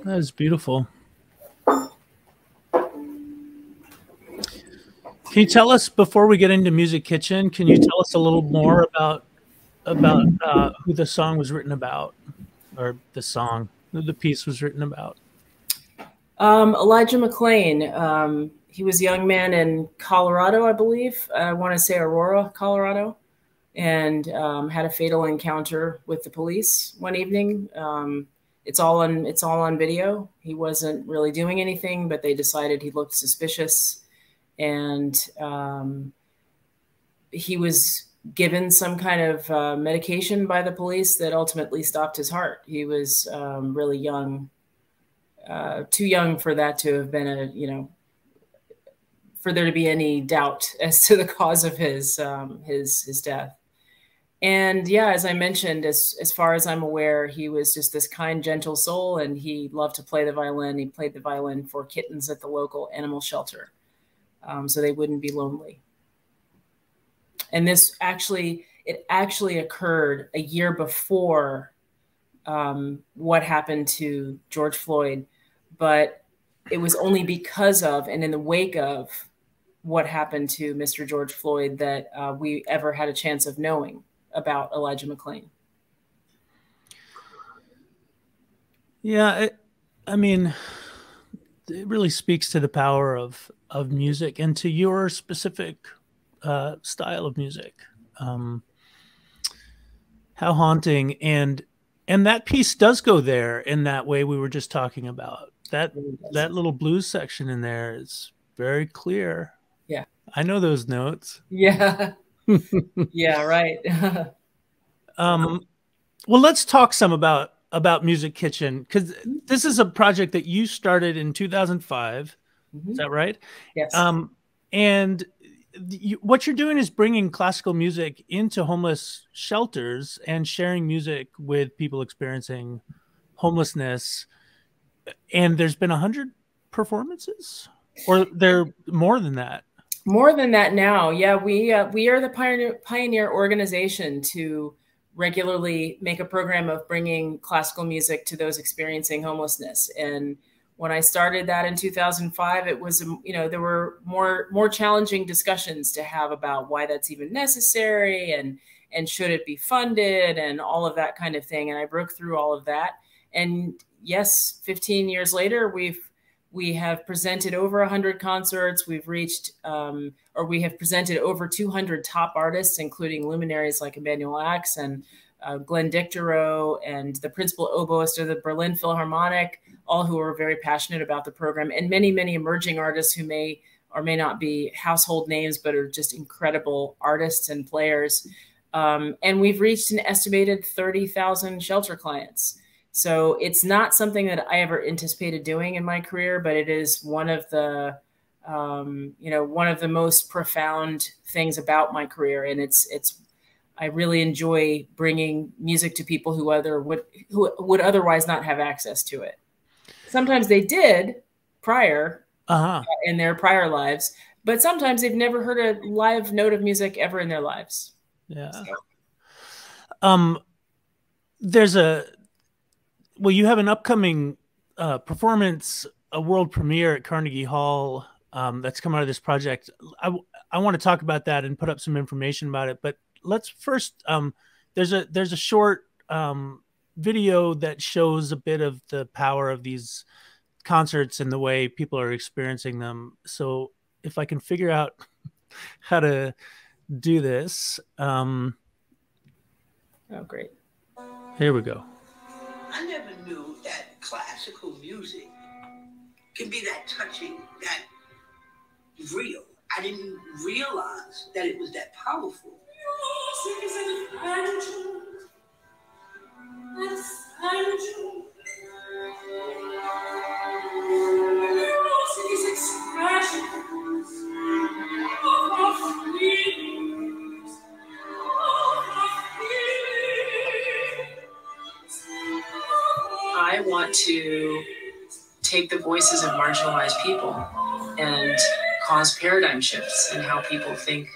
that is beautiful. Can you tell us, before we get into Music Kitchen, can you tell us a little more about who the song was written about, or who the piece was written about? Elijah Mclean. He was a young man in Colorado, I believe. I want to say Aurora, Colorado, and had a fatal encounter with the police one evening. It's all on video. He wasn't really doing anything, but they decided he looked suspicious, and he was given some kind of medication by the police that ultimately stopped his heart. He was really young, too young for that to have been for there to be any doubt as to the cause of his death. And yeah, as I mentioned, as far as I'm aware, he was just this kind, gentle soul, and he loved to play the violin. He played the violin for kittens at the local animal shelter, so they wouldn't be lonely. And it actually occurred a year before what happened to George Floyd, but it was only because of and in the wake of what happened to Mr. George Floyd that we ever had a chance of knowing about Elijah Mclean. Yeah, I mean, it really speaks to the power of music and to your specific style of music. How haunting, and that piece does go there in that way we were just talking about. That little blues section in there is very clear. Yeah, I know those notes. Yeah. Yeah, right. Well, let's talk some about Music Kitchen, because this is a project that you started in 2005. Is that right? Yes. And what you're doing is bringing classical music into homeless shelters and sharing music with people experiencing homelessness. And there's been 100 performances, or there more than that? More than that now. Yeah, we are the pioneer organization to regularly make a program of bringing classical music to those experiencing homelessness. And when I started that in 2005, it was, there were more challenging discussions to have about why that's even necessary, and should it be funded, and all of that kind of thing. And I broke through all of that. And yes, 15 years later, we have presented over 100 concerts. We've reached, we have presented over 200 top artists, including luminaries like Emanuel Ax and Glenn Dicterow and the principal oboist of the Berlin Philharmonic, all who are very passionate about the program, and many, many emerging artists who may or may not be household names, but are just incredible artists and players. And we've reached an estimated 30,000 shelter clients. So it's not something that I ever anticipated doing in my career, but it is one of the, one of the most profound things about my career. And I really enjoy bringing music to people who would otherwise not have access to it. Sometimes they did prior in their prior lives, but sometimes they've never heard a live note of music ever in their lives. Yeah. So. There's you have an upcoming performance, a world premiere at Carnegie Hall that's come out of this project. I want to talk about that and put up some information about it. But let's first, there's a short video that shows a bit of the power of these concerts and the way people are experiencing them. So if I can figure out how to do this. Oh, great. Here we go. I never knew that classical music can be that touching, that real. I didn't realize that it was that powerful. I want to take the voices of marginalized people and cause paradigm shifts in how people think.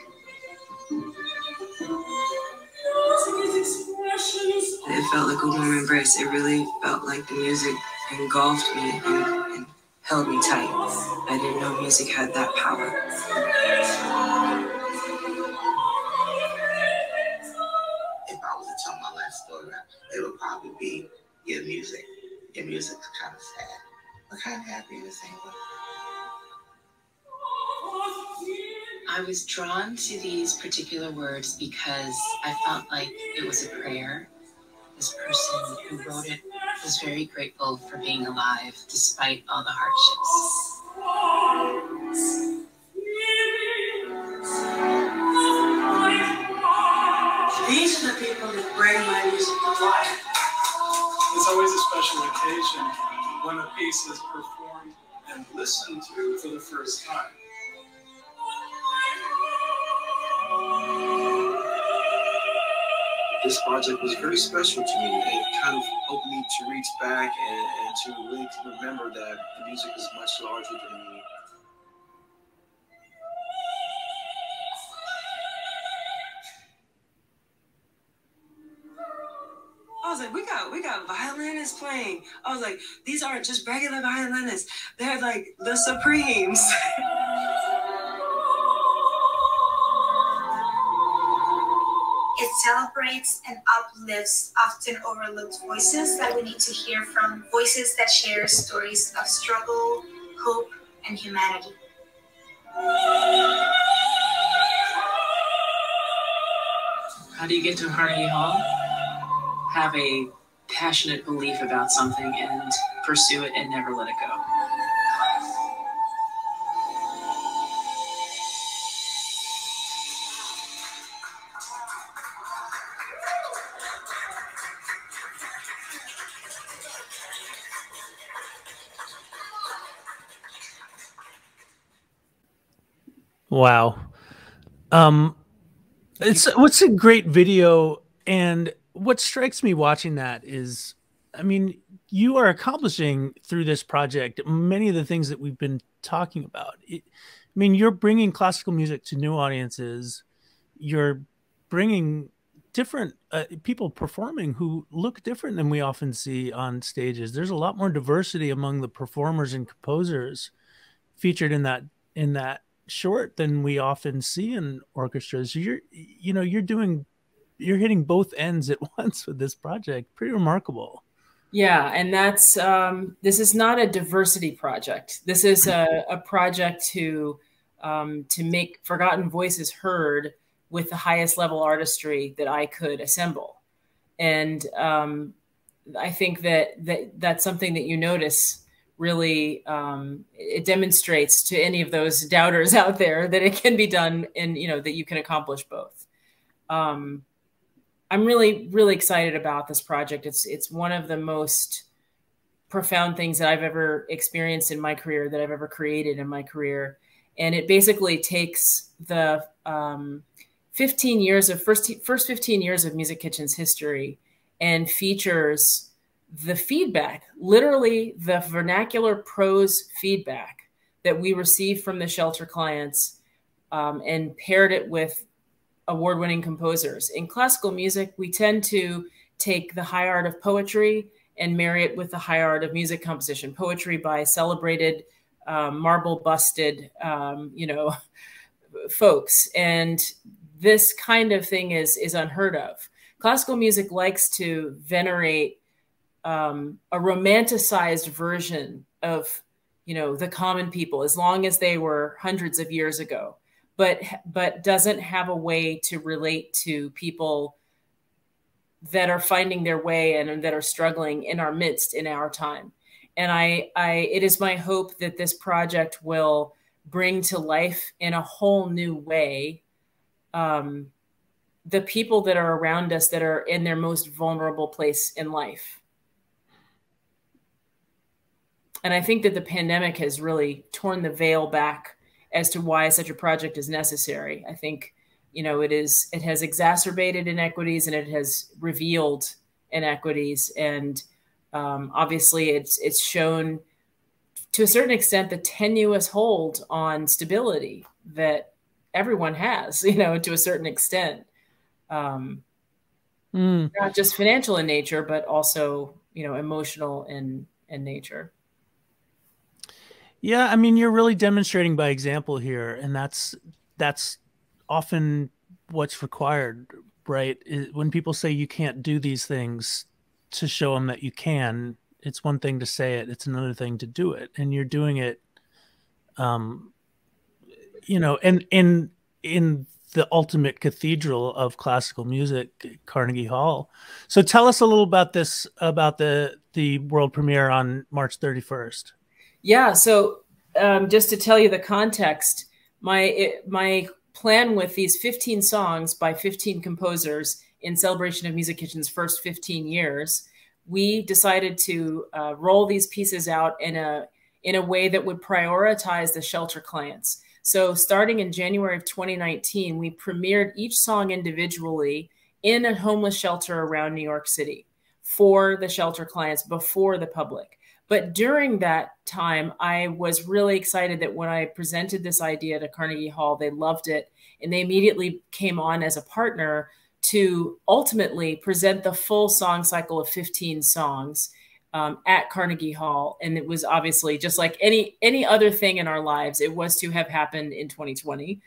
It felt like a warm embrace. It really felt like the music engulfed me and held me tight. I didn't know music had that power. If I was to tell my life story, it would probably be your music's kind of sad, but kind of happy in the same way. I was drawn to these particular words because I felt like it was a prayer. This person who wrote it was very grateful for being alive despite all the hardships. These are the people that bring my music to life. It's always a special occasion when a piece is performed and listened to for the first time. This project was very special to me. It kind of helped me to reach back and to really remember that the music is much larger than me. I was like, we got violinists playing. I was like, these aren't just regular violinists. They're like the Supremes. It celebrates and uplifts often overlooked voices that we need to hear from, voices that share stories of struggle, hope, and humanity. How do you get to Carnegie Hall? Have a passionate belief about something and pursue it and never let it go. Wow. What's a great video, and what strikes me watching that is, I mean, you are accomplishing through this project many of the things that we've been talking about. I mean, you're bringing classical music to new audiences. You're bringing different people performing who look different than we often see on stages. There's a lot more diversity among the performers and composers featured in that short than we often see in orchestras. You're hitting both ends at once with this project. Pretty remarkable. Yeah, and that's this is not a diversity project. This is a project to make forgotten voices heard with the highest level artistry that I could assemble. And I think that's something that you notice. Really, it demonstrates to any of those doubters out there that it can be done, and that you can accomplish both. I'm really, really excited about this project. It's one of the most profound things that I've ever experienced in my career, that I've ever created in my career, and it basically takes the 15 years of first 15 years of Music Kitchen's history and features the feedback, literally the vernacular prose feedback that we received from the shelter clients, and paired it with award-winning composers. In classical music, we tend to take the high art of poetry and marry it with the high art of music composition. Poetry by celebrated, marble-busted, folks. And this kind of thing is unheard of. Classical music likes to venerate a romanticized version of, the common people, as long as they were hundreds of years ago, but doesn't have a way to relate to people that are finding their way and that are struggling in our midst in our time. And it is my hope that this project will bring to life in a whole new way the people that are around us that are in their most vulnerable place in life. And I think that the pandemic has really torn the veil back as to why such a project is necessary. I think, it has exacerbated inequities and it has revealed inequities. And obviously it's shown to a certain extent the tenuous hold on stability that everyone has, to a certain extent. Not just financial in nature, but also, emotional in nature. Yeah, I mean, you're really demonstrating by example here, and that's often what's required, right? When people say you can't do these things, to show them that you can. It's one thing to say it; it's another thing to do it, and you're doing it. And in the ultimate cathedral of classical music, Carnegie Hall. So tell us a little about this, about the world premiere on March 31st. Yeah. So just to tell you the context, my plan with these 15 songs by 15 composers in celebration of Music Kitchen's first 15 years, we decided to roll these pieces out in a way that would prioritize the shelter clients. So starting in January of 2019, we premiered each song individually in a homeless shelter around New York City for the shelter clients before the public. But during that time, I was really excited that when I presented this idea to Carnegie Hall, they loved it. And they immediately came on as a partner to ultimately present the full song cycle of 15 songs at Carnegie Hall. And it was obviously just like any other thing in our lives, it was to have happened in 2020,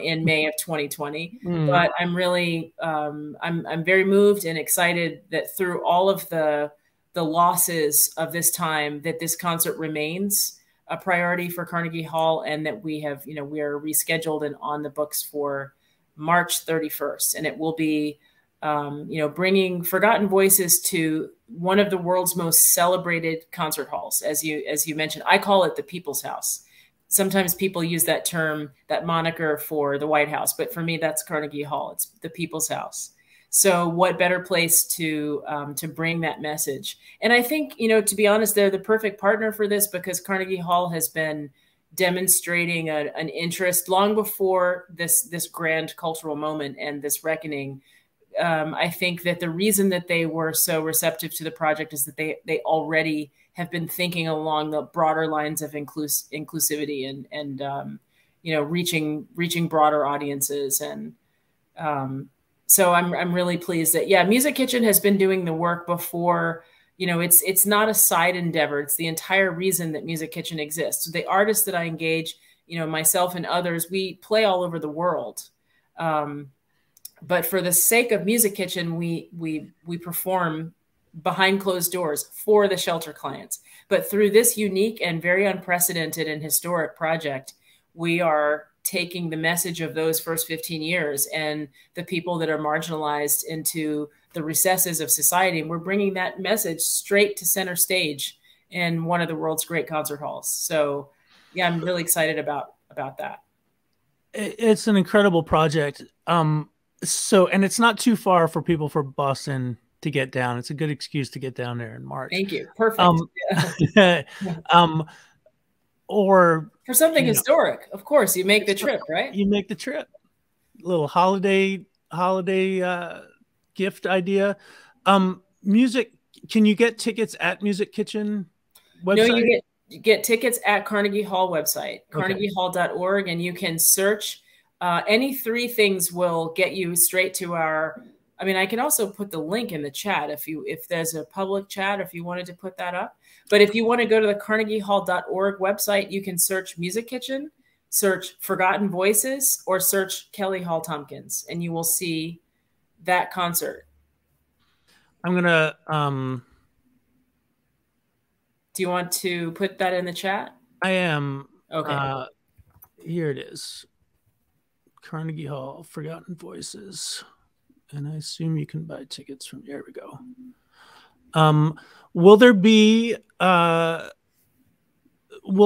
in May of 2020. But I'm really, I'm very moved and excited that through all of the losses of this time, that this concert remains a priority for Carnegie Hall, and that we have, we are rescheduled and on the books for March 31st. And it will be, bringing forgotten voices to one of the world's most celebrated concert halls. As you mentioned, I call it the People's House. Sometimes people use that term, that moniker for the White House, but for me, that's Carnegie Hall. It's the People's House. So what better place to bring that message? And I think, to be honest, they're the perfect partner for this, because Carnegie Hall has been demonstrating an interest long before this grand cultural moment and this reckoning. I think that the reason that they were so receptive to the project is that they already have been thinking along the broader lines of inclusivity and reaching broader audiences. And so I'm really pleased that, Music Kitchen has been doing the work before. It's not a side endeavor. It's the entire reason that Music Kitchen exists. So the artists that I engage, myself and others, we play all over the world. But for the sake of Music Kitchen, we perform behind closed doors for the shelter clients. But through this unique and very unprecedented and historic project, we are taking the message of those first 15 years and the people that are marginalized into the recesses of society. And we're bringing that message straight to center stage in one of the world's great concert halls. So yeah, I'm really excited about that. It's an incredible project. And it's not too far for people from Boston to get down. It's a good excuse to get down there in March. Thank you. Perfect. Or for something historic, of course, you make the trip, right? You make the trip. Little holiday gift idea. Music. Can you get tickets at Music Kitchen website? No, you get tickets at Carnegie Hall website, carnegiehall.org, and you can search Any three things will get you straight to our, I mean, I can also put the link in the chat if there's a public chat, if you wanted to put that up. But if you want to go to the carnegiehall.org website, you can search Music Kitchen, search Forgotten Voices, or search Kelly Hall-Tompkins, and you will see that concert. I'm going to... Do you want to put that in the chat? I am. Okay. Here it is. Carnegie Hall, Forgotten Voices. And I assume you can buy tickets from, there we go. Will there be, will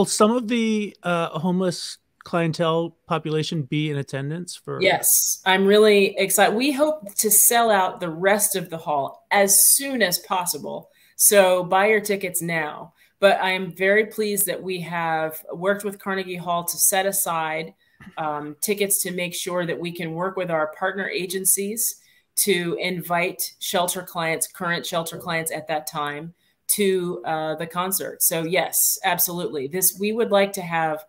some of the homeless clientele population be in attendance for? Yes, I'm really excited. We hope to sell out the rest of the hall as soon as possible. So buy your tickets now. But I am very pleased that we have worked with Carnegie Hall to set aside tickets to make sure that we can work with our partner agencies to invite shelter clients, current shelter clients at that time, to the concert. So yes, absolutely. We would like to have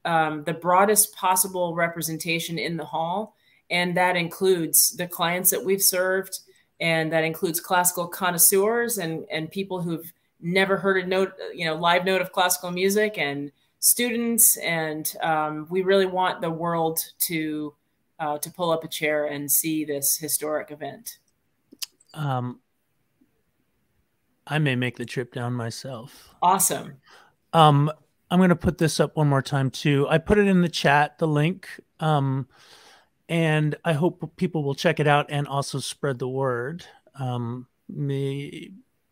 the broadest possible representation in the hall. And that includes the clients that we've served, and that includes classical connoisseurs and people who've never heard a note, live note of classical music, and students. And we really want the world to pull up a chair and see this historic event. I may make the trip down myself. Awesome. I'm going to put this up one more time too. I put it in the chat, the link, and I hope people will check it out and also spread the word.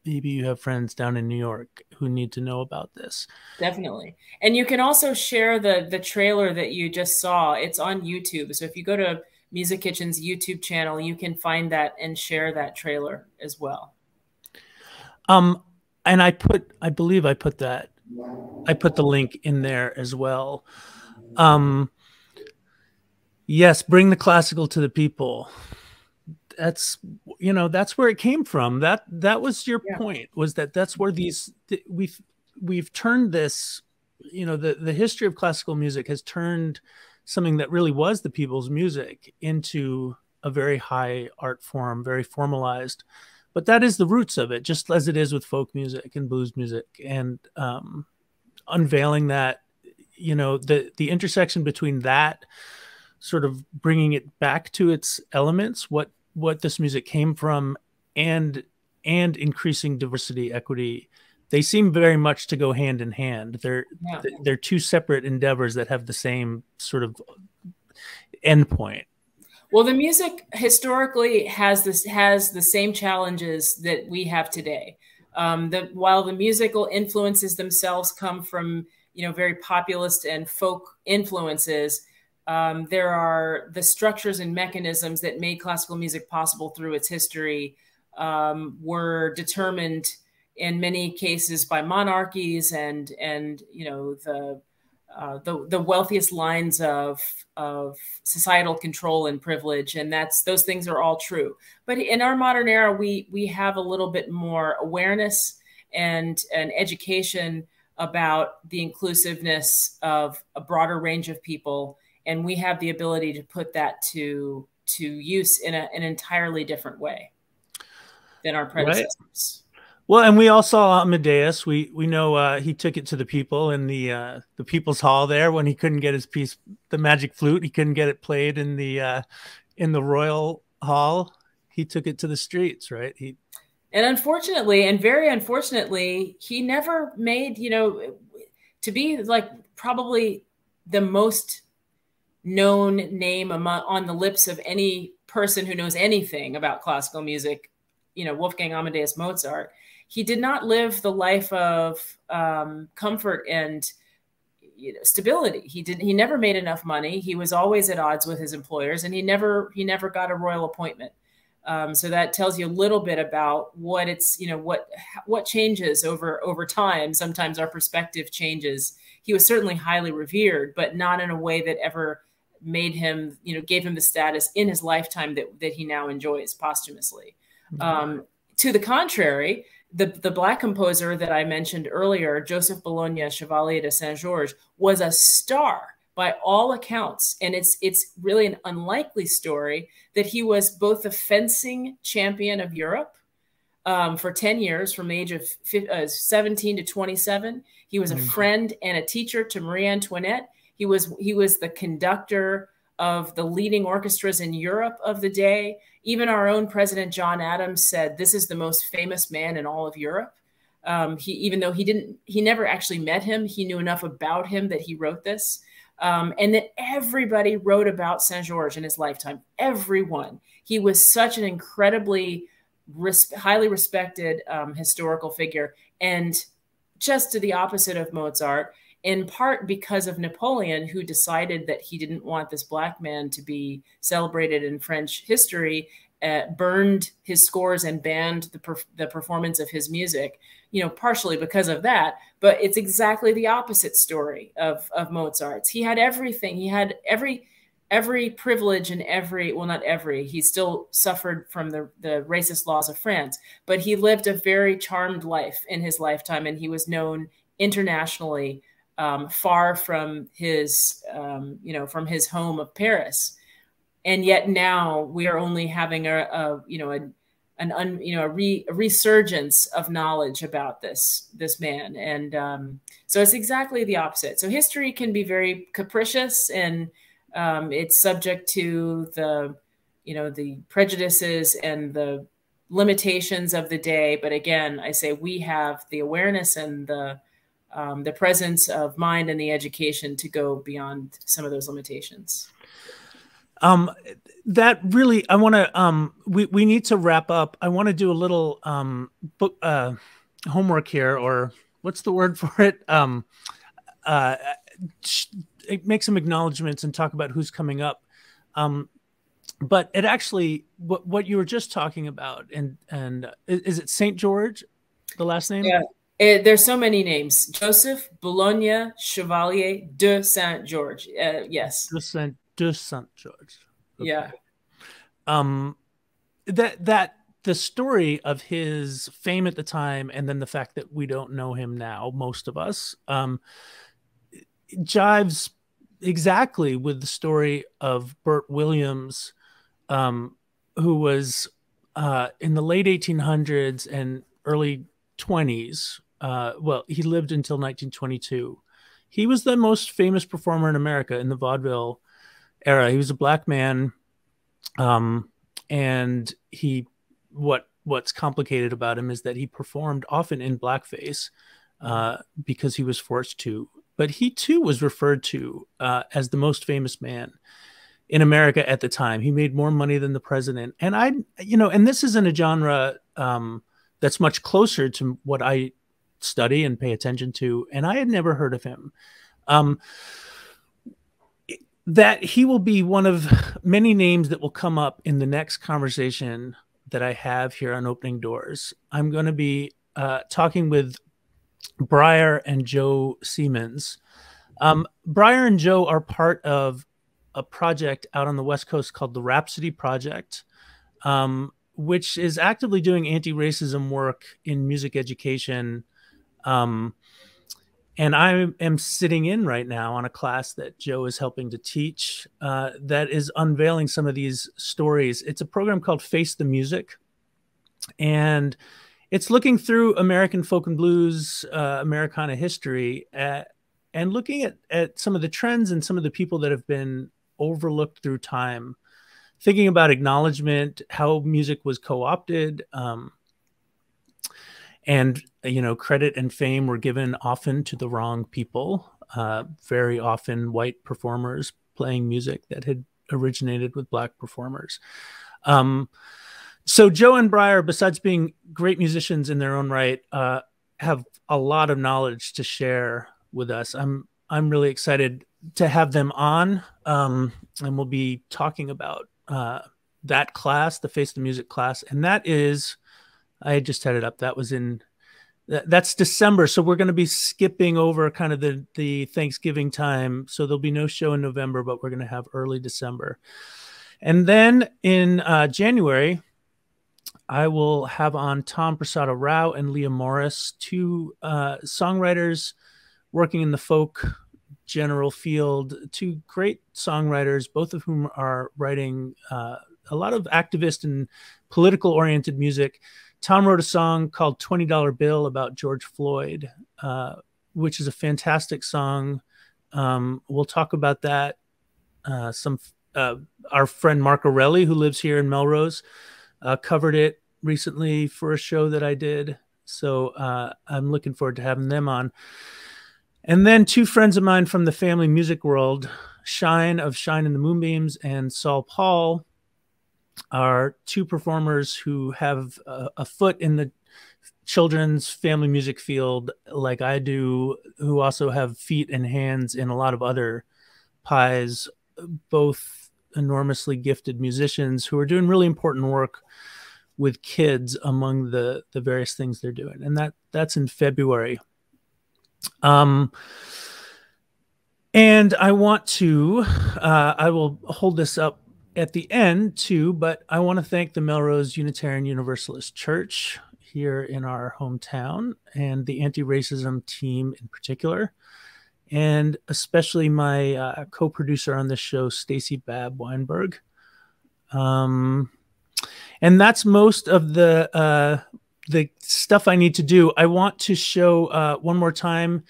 Maybe you have friends down in New York who need to know about this. Definitely. And you can also share the trailer that you just saw. It's on YouTube. So if you go to Music Kitchen's YouTube channel, you can find that and share that trailer as well. And I believe I put the link in there as well. Yes, bring the classical to the people. That's where it came from. That was your point, was that's where we've turned this, the history of classical music has turned something that really was the people's music into a very high art form, very formalized. But that is the roots of it, just as it is with folk music and blues music. And unveiling that, the intersection between that, sort of bringing it back to its elements, what this music came from, and increasing diversity, equity, they seem very much to go hand in hand. They're two separate endeavors that have the same sort of endpoint. Well, the music historically has the same challenges that we have today. While the musical influences themselves come from very populist and folk influences, there are the structures and mechanisms that made classical music possible through its history were determined in many cases by monarchies and the wealthiest lines of societal control and privilege, and those things are all true. But in our modern era, we have a little bit more awareness and education about the inclusiveness of a broader range of people. And we have the ability to put that to use in an entirely different way than our predecessors. Right. Well, and we all saw Amadeus. We know he took it to the people in the People's Hall there when he couldn't get his piece, the magic flute. He couldn't get it played in the Royal Hall. He took it to the streets, right? And unfortunately, and very unfortunately, he never made, to be like probably the most known name on the lips of any person who knows anything about classical music, Wolfgang Amadeus Mozart. He did not live the life of comfort and stability. He never made enough money. He was always at odds with his employers, and he never got a royal appointment. So that tells you a little bit about what what changes over time. Sometimes our perspective changes. He was certainly highly revered, but not in a way that ever made him, gave him the status in his lifetime that he now enjoys posthumously. Mm-hmm. To the contrary, the Black composer that I mentioned earlier, Joseph Bologna, Chevalier de Saint-Georges, was a star by all accounts, and it's really an unlikely story, that he was both the fencing champion of Europe for 10 years, from age of 17 to 27. He was a friend and a teacher to Marie Antoinette. He was the conductor of the leading orchestras in Europe of the day. Even our own President John Adams said, this is the most famous man in all of Europe. Even though he never actually met him, he knew enough about him that he wrote this. And that everybody wrote about Saint-Georges in his lifetime. Everyone. He was such an incredibly highly respected historical figure, and just to the opposite of Mozart, in part because of Napoleon, who decided that he didn't want this black man to be celebrated in French history, burned his scores and banned the performance of his music, partially because of that. But it's exactly the opposite story of Mozart's. He had everything. He had every privilege and he still suffered from the racist laws of France, but he lived a very charmed life in his lifetime, and he was known internationally, far from his, from his home of Paris. And yet now we are only having a resurgence of knowledge about this man. And so it's exactly the opposite. So history can be very capricious, and it's subject to the prejudices and the limitations of the day. But again, I say we have the awareness and the presence of mind and the education to go beyond some of those limitations. That really, I want to, we need to wrap up. I want to do a little book homework here, or what's the word for it? Make some acknowledgments and talk about who's coming up. But it actually, what you were just talking about, and is it St. George, the last name? Yeah, there's so many names. Joseph Bologna Chevalier de Saint George. Yes. De Saint George. Okay. Yeah. That the story of his fame at the time, and then the fact that we don't know him now, most of us, jives exactly with the story of Bert Williams, who was in the late 1800s and early 20s. Well, he lived until 1922. He was the most famous performer in America in the vaudeville era. He was a black man, and what's complicated about him is that he performed often in blackface because he was forced to. But he too was referred to as the most famous man in America at the time. He made more money than the president. And and this isn't a genre that's much closer to what I study and pay attention to. And I had never heard of him. That he will be one of many names that will come up in the next conversation that I have here on Opening Doors. I'm going to be talking with Briar and Joe Siemens. Briar and Joe are part of a project out on the West Coast called the Rhapsody Project, which is actively doing anti-racism work in music education. And I am sitting in right now on a class that Joe is helping to teach that is unveiling some of these stories. It's a program called Face the Music, and it's looking through American folk and blues, Americana history, and looking at some of the trends and some of the people that have been overlooked through time, thinking about acknowledgement, how music was co-opted, and credit and fame were given often to the wrong people, very often white performers playing music that had originated with black performers. So Joe and Briar, besides being great musicians in their own right, have a lot of knowledge to share with us. I'm really excited to have them on, and we'll be talking about that class, the Face the Music class, and that is, I just had it up. That was that's December. So we're going to be skipping over kind of the Thanksgiving time. So there'll be no show in November, but we're going to have early December. And then in January, I will have on Tom Prasada Rao and Leah Morris, two songwriters working in the folk general field, two great songwriters, both of whom are writing a lot of activist and political oriented music. Tom wrote a song called $20 Bill about George Floyd, which is a fantastic song. We'll talk about that. Our friend Mark Orelli, who lives here in Melrose, covered it recently for a show that I did. So I'm looking forward to having them on. And then two friends of mine from the family music world, Shine of Shine and the Moonbeams and Saul Paul, are two performers who have a foot in the children's family music field like I do, who also have feet and hands in a lot of other pies, both enormously gifted musicians who are doing really important work with kids among the various things they're doing. And that's in February. And I want to, I will hold this up at the end too, but I want to thank the Melrose Unitarian Universalist Church here in our hometown, and the anti-racism team in particular, and especially my co-producer on this show, Stacy Babb Weinberg. And that's most of the stuff I need to do. I want to show one more time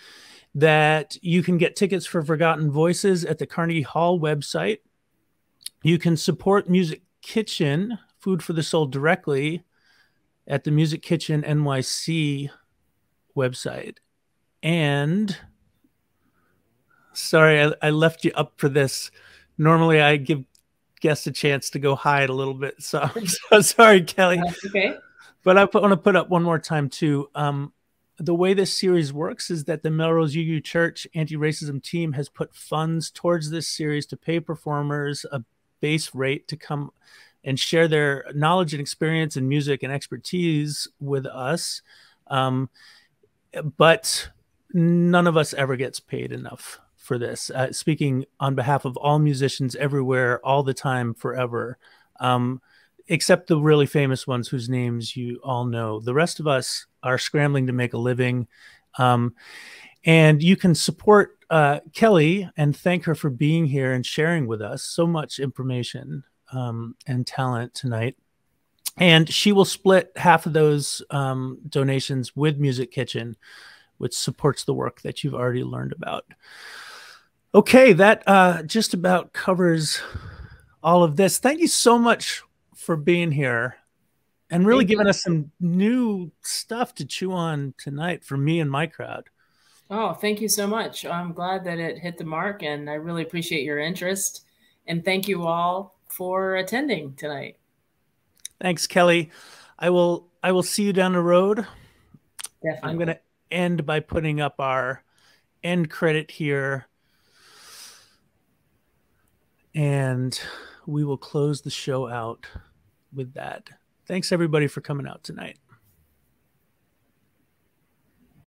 that you can get tickets for Forgotten Voices at the Carnegie Hall website. You can support Music Kitchen, Food for the Soul, directly at the Music Kitchen NYC website. And sorry, I left you up for this. Normally I give guests a chance to go hide a little bit. So I'm so sorry, Kelly. Okay. But I want to put up one more time too. The way this series works is that the Melrose UU Church anti-racism team has put funds towards this series to pay performers a base rate to come and share their knowledge and experience in music and expertise with us. But none of us ever gets paid enough for this. Speaking on behalf of all musicians everywhere, all the time, forever, except the really famous ones whose names you all know. The rest of us are scrambling to make a living. And you can support Kelly and thank her for being here and sharing with us so much information and talent tonight. And she will split half of those donations with Music Kitchen, which supports the work that you've already learned about. Okay, that just about covers all of this. Thank you so much for being here and really giving us some new stuff to chew on tonight for me and my crowd. Oh, thank you so much. I'm glad that it hit the mark, and I really appreciate your interest. And thank you all for attending tonight. Thanks, Kelly. I will see you down the road. Definitely. I'm going to end by putting up our end credit here. And we will close the show out with that. Thanks, everybody, for coming out tonight.